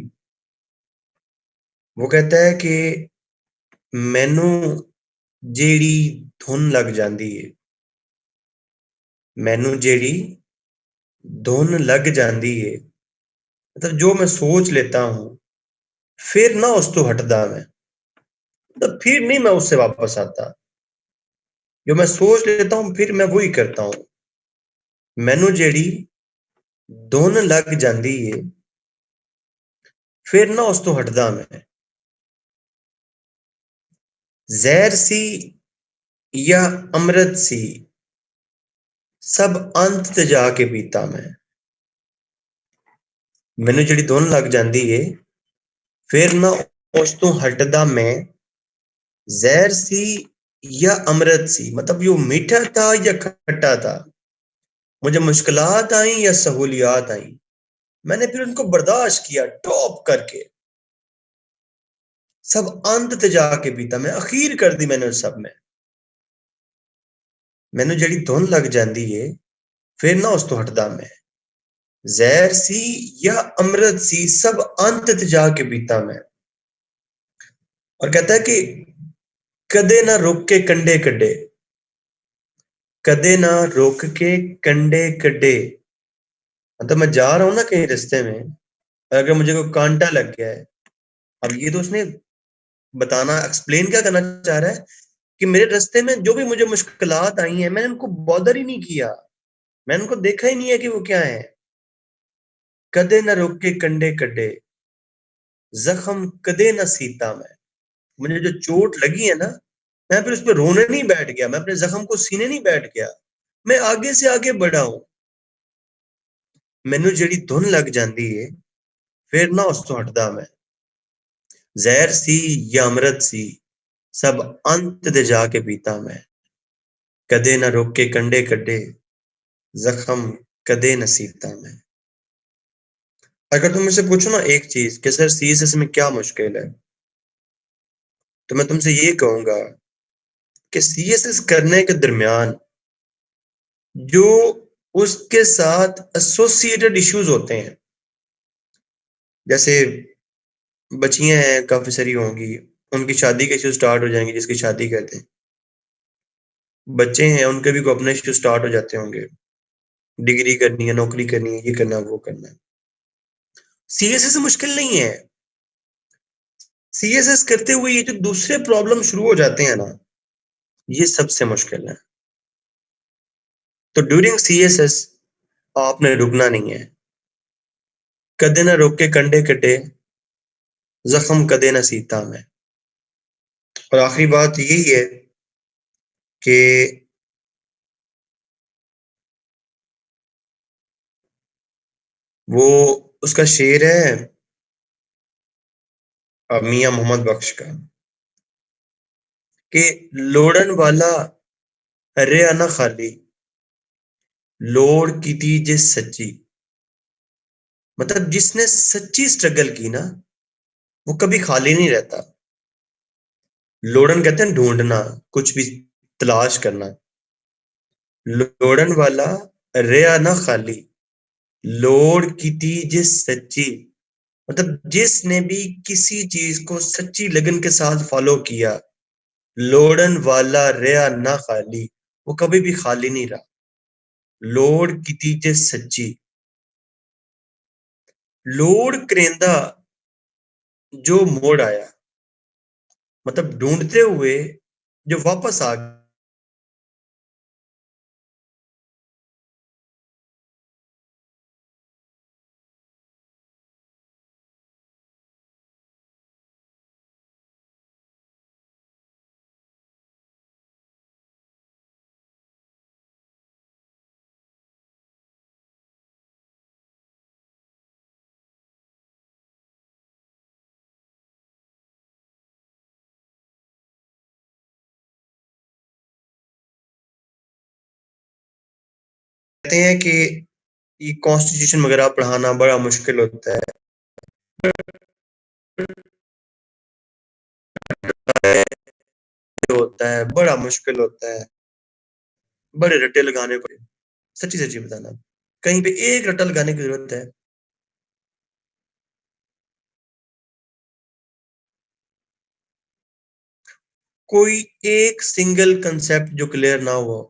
वो कहता है कि मैनू जेड़ी धुन लग जाती है, मैनू जेड़ी धुन लग जाती है, मतलब जो मैं सोच लेता हूं फिर ना उस तो हटदा मैं, मतलब फिर नहीं मैं उससे वापस आता। जो मैं सोच लेता हूं फिर मैं वही करता हूं। मैनू जेड़ी धुन लग जाती है फिर ना उस तो हटदा मैं। जहर सी या अमृत सी सब अंत ते जाके पीता मैं। मैनू जेड़ी धुन लग जाती है फिर ना उस तो हटदा मैं। जहर सी या अमृत सी, मतलब यो मीठा था या खट्टा था, मुझे मुश्किलात आई या सहूलियात आई, मैंने फिर उनको बर्दाश्त किया टॉप करके। सब अंत ते जाके पीता मैं, अखीर कर दी मैंने उस सब में। मैनू जेड़ी धुन लग जाती है फिर ना उस तो हटदा मैं। जहर सी या अमृत सी सब अंत ते जाके पीता मैं। और कहता है कि कदे ना रुक के कंडे कड्डे, कदे ना रोक के कंडे कड्डे, मतलब मैं जा रहा हूं ना कहीं रास्ते में, अगर मुझे कोई कांटा लग गया है। अब ये तो उसने बताना, एक्सप्लेन क्या करना चाह रहा है कि मेरे रास्ते में जो भी मुझे मुश्किलात आई हैं मैंने उनको बॉदर ही नहीं किया, मैंने उनको देखा ही नहीं है कि वो क्या है। कदे ना रोक के कंडे कड्डे, जख्म कदे ना सीता मैं, मुझे जो चोट लगी है ना, मैं फिर उस पर रोने नहीं बैठ गया, मैं अपने जख्म को सीने नहीं बैठ गया, मैं आगे से आगे बढ़ा हूं। मैनू जेड़ी धुन लग जाती है फिर ना उस तो हटदा मैं। जहर सी या अमृत सी सब अंत दे जाके पीता मैं। कदे ना रोक के कंडे कड्डे, जख्म कदे न सीता मैं। अगर तुम मुझसे पूछो ना एक चीज कि सर सीएसएस में क्या मुश्किल है, तो मैं तुमसे ये कहूंगा कि सीएसएस करने के दरमियान जो उसके साथ एसोसिएटेड इश्यूज होते हैं, जैसे बच्चियां हैं काफी सारी होंगी, उनकी शादी के इश्यू स्टार्ट हो जाएंगे, जिसकी शादी कहते हैं। बच्चे हैं, उनके भी को अपने इश्यू स्टार्ट हो जाते होंगे। डिग्री करनी है, नौकरी करनी है, ये करना है, वो करना है। सीएसएस मुश्किल नहीं है। सीएसएस करते हुए ये जो दूसरे प्रॉब्लम शुरू हो जाते हैं ना, ये सबसे मुश्किल है। तो ड्यूरिंग सीएसएस आपने रुकना नहीं है। कदे ना रोक के कंडे कटे, जख्म कदे ना सीता में। और आखिरी बात यही है कि वो उसका शेर है मियां मोहम्मद बख्श का, कि लोड़न वाला रिया ना खाली, लोड़ की थी जिस सच्ची। मतलब जिसने सच्ची स्ट्रगल की ना, वो कभी खाली नहीं रहता। लोड़न कहते हैं ढूंढना, कुछ भी तलाश करना। लोड़न वाला रिया ना खाली, लोड़ की थी जिस सच्ची। मतलब जिसने भी किसी चीज को सच्ची लगन के साथ फॉलो किया, लोड़न वाला रिया ना खाली, वो कभी भी खाली नहीं रहा। लोड़ की थी जिस सच्ची, लोड़ करेंदा जो मोड़ आया। मतलब ढूंढते हुए जो वापस आ कहते हैं कि ये कॉन्स्टिट्यूशन वगैरह पढ़ाना बड़ा मुश्किल होता है, जो होता है बड़ा मुश्किल होता है, बड़े रट्टे लगाने पड़े। सच्ची सच्ची बताना, कहीं पे एक रट्टा लगाने की जरूरत है। कोई एक सिंगल कंसेप्ट जो क्लियर ना हुआ।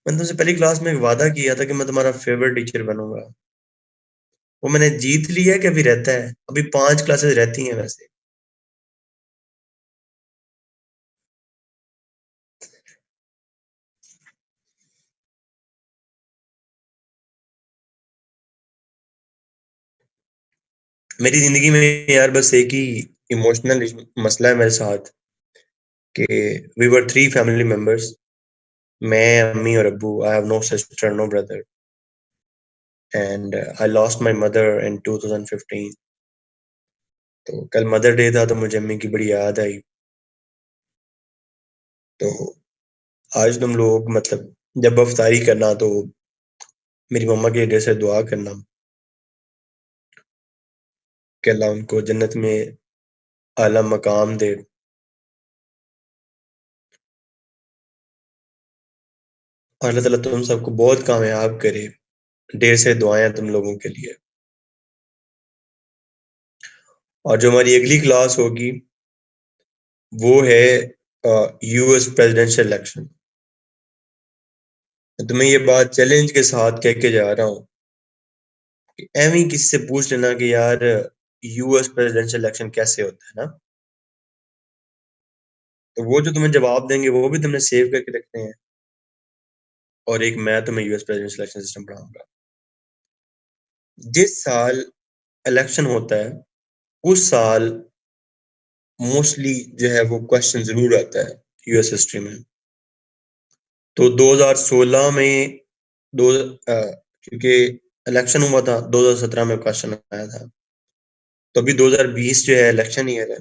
मैंने तुमसे पहली क्लास में एक वादा किया था कि मैं तुम्हारा फेवरेट टीचर बनूंगा। वो मैंने जीत लिया कि अभी रहता है? अभी 5 क्लासेस रहती हैं वैसे। मेरी जिंदगी में यार बस एक ही इमोशनल मसला है मेरे साथ, कि वी वर 3 फैमिली मेंबर्स। मैं, अम्मी और अब्बू। I have no sister, no brother. And I lost my mother in 2015। तो कल मदर डे था, तो मुझे अम्मी की बड़ी याद आई। तो आज तुम लोग मतलब जब अफ्तारी करना, तो मेरी मम्मा के लिए से दुआ करना कि अल्लाह उनको जन्नत में आला मकाम दे। और अल्लाह ताला तुम सबको बहुत कामयाब करे। ढेर से दुआएं तुम लोगों के लिए। और जो हमारी अगली क्लास होगी, वो है यूएस प्रेसिडेंशियल इलेक्शन। तुम्हें ये बात चैलेंज के साथ कह के जा रहा हूँ कि एवं किसी से पूछ लेना कि यार यूएस प्रेसिडेंशियल इलेक्शन कैसे होता है ना। तो वो जो तुम्हें जवाब देंगे वो भी तुमने सेव करके रखने हैं। और एक मैं तुम्हें यूएस प्रेसिडेंशियल इलेक्शन सिस्टम पढ़ाऊंगा। जिस साल इलेक्शन होता है, उस साल मोस्टली जो है वो क्वेश्चन जरूर आता है यूएस हिस्ट्री में। तो 2016 में दो क्योंकि इलेक्शन हुआ था, 2017 में क्वेश्चन आया था। तो अभी 2020 जो है इलेक्शन ईयर है।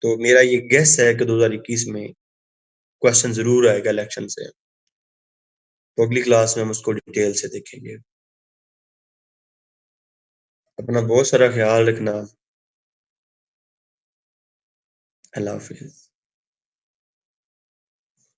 तो मेरा ये गेस है कि 2021 में क्वेश्चन जरूर आएगा इलेक्शन से। तो अगली क्लास में हम उसको डिटेल से देखेंगे। अपना बहुत सारा ख्याल रखना। अल्लाह हाफिज।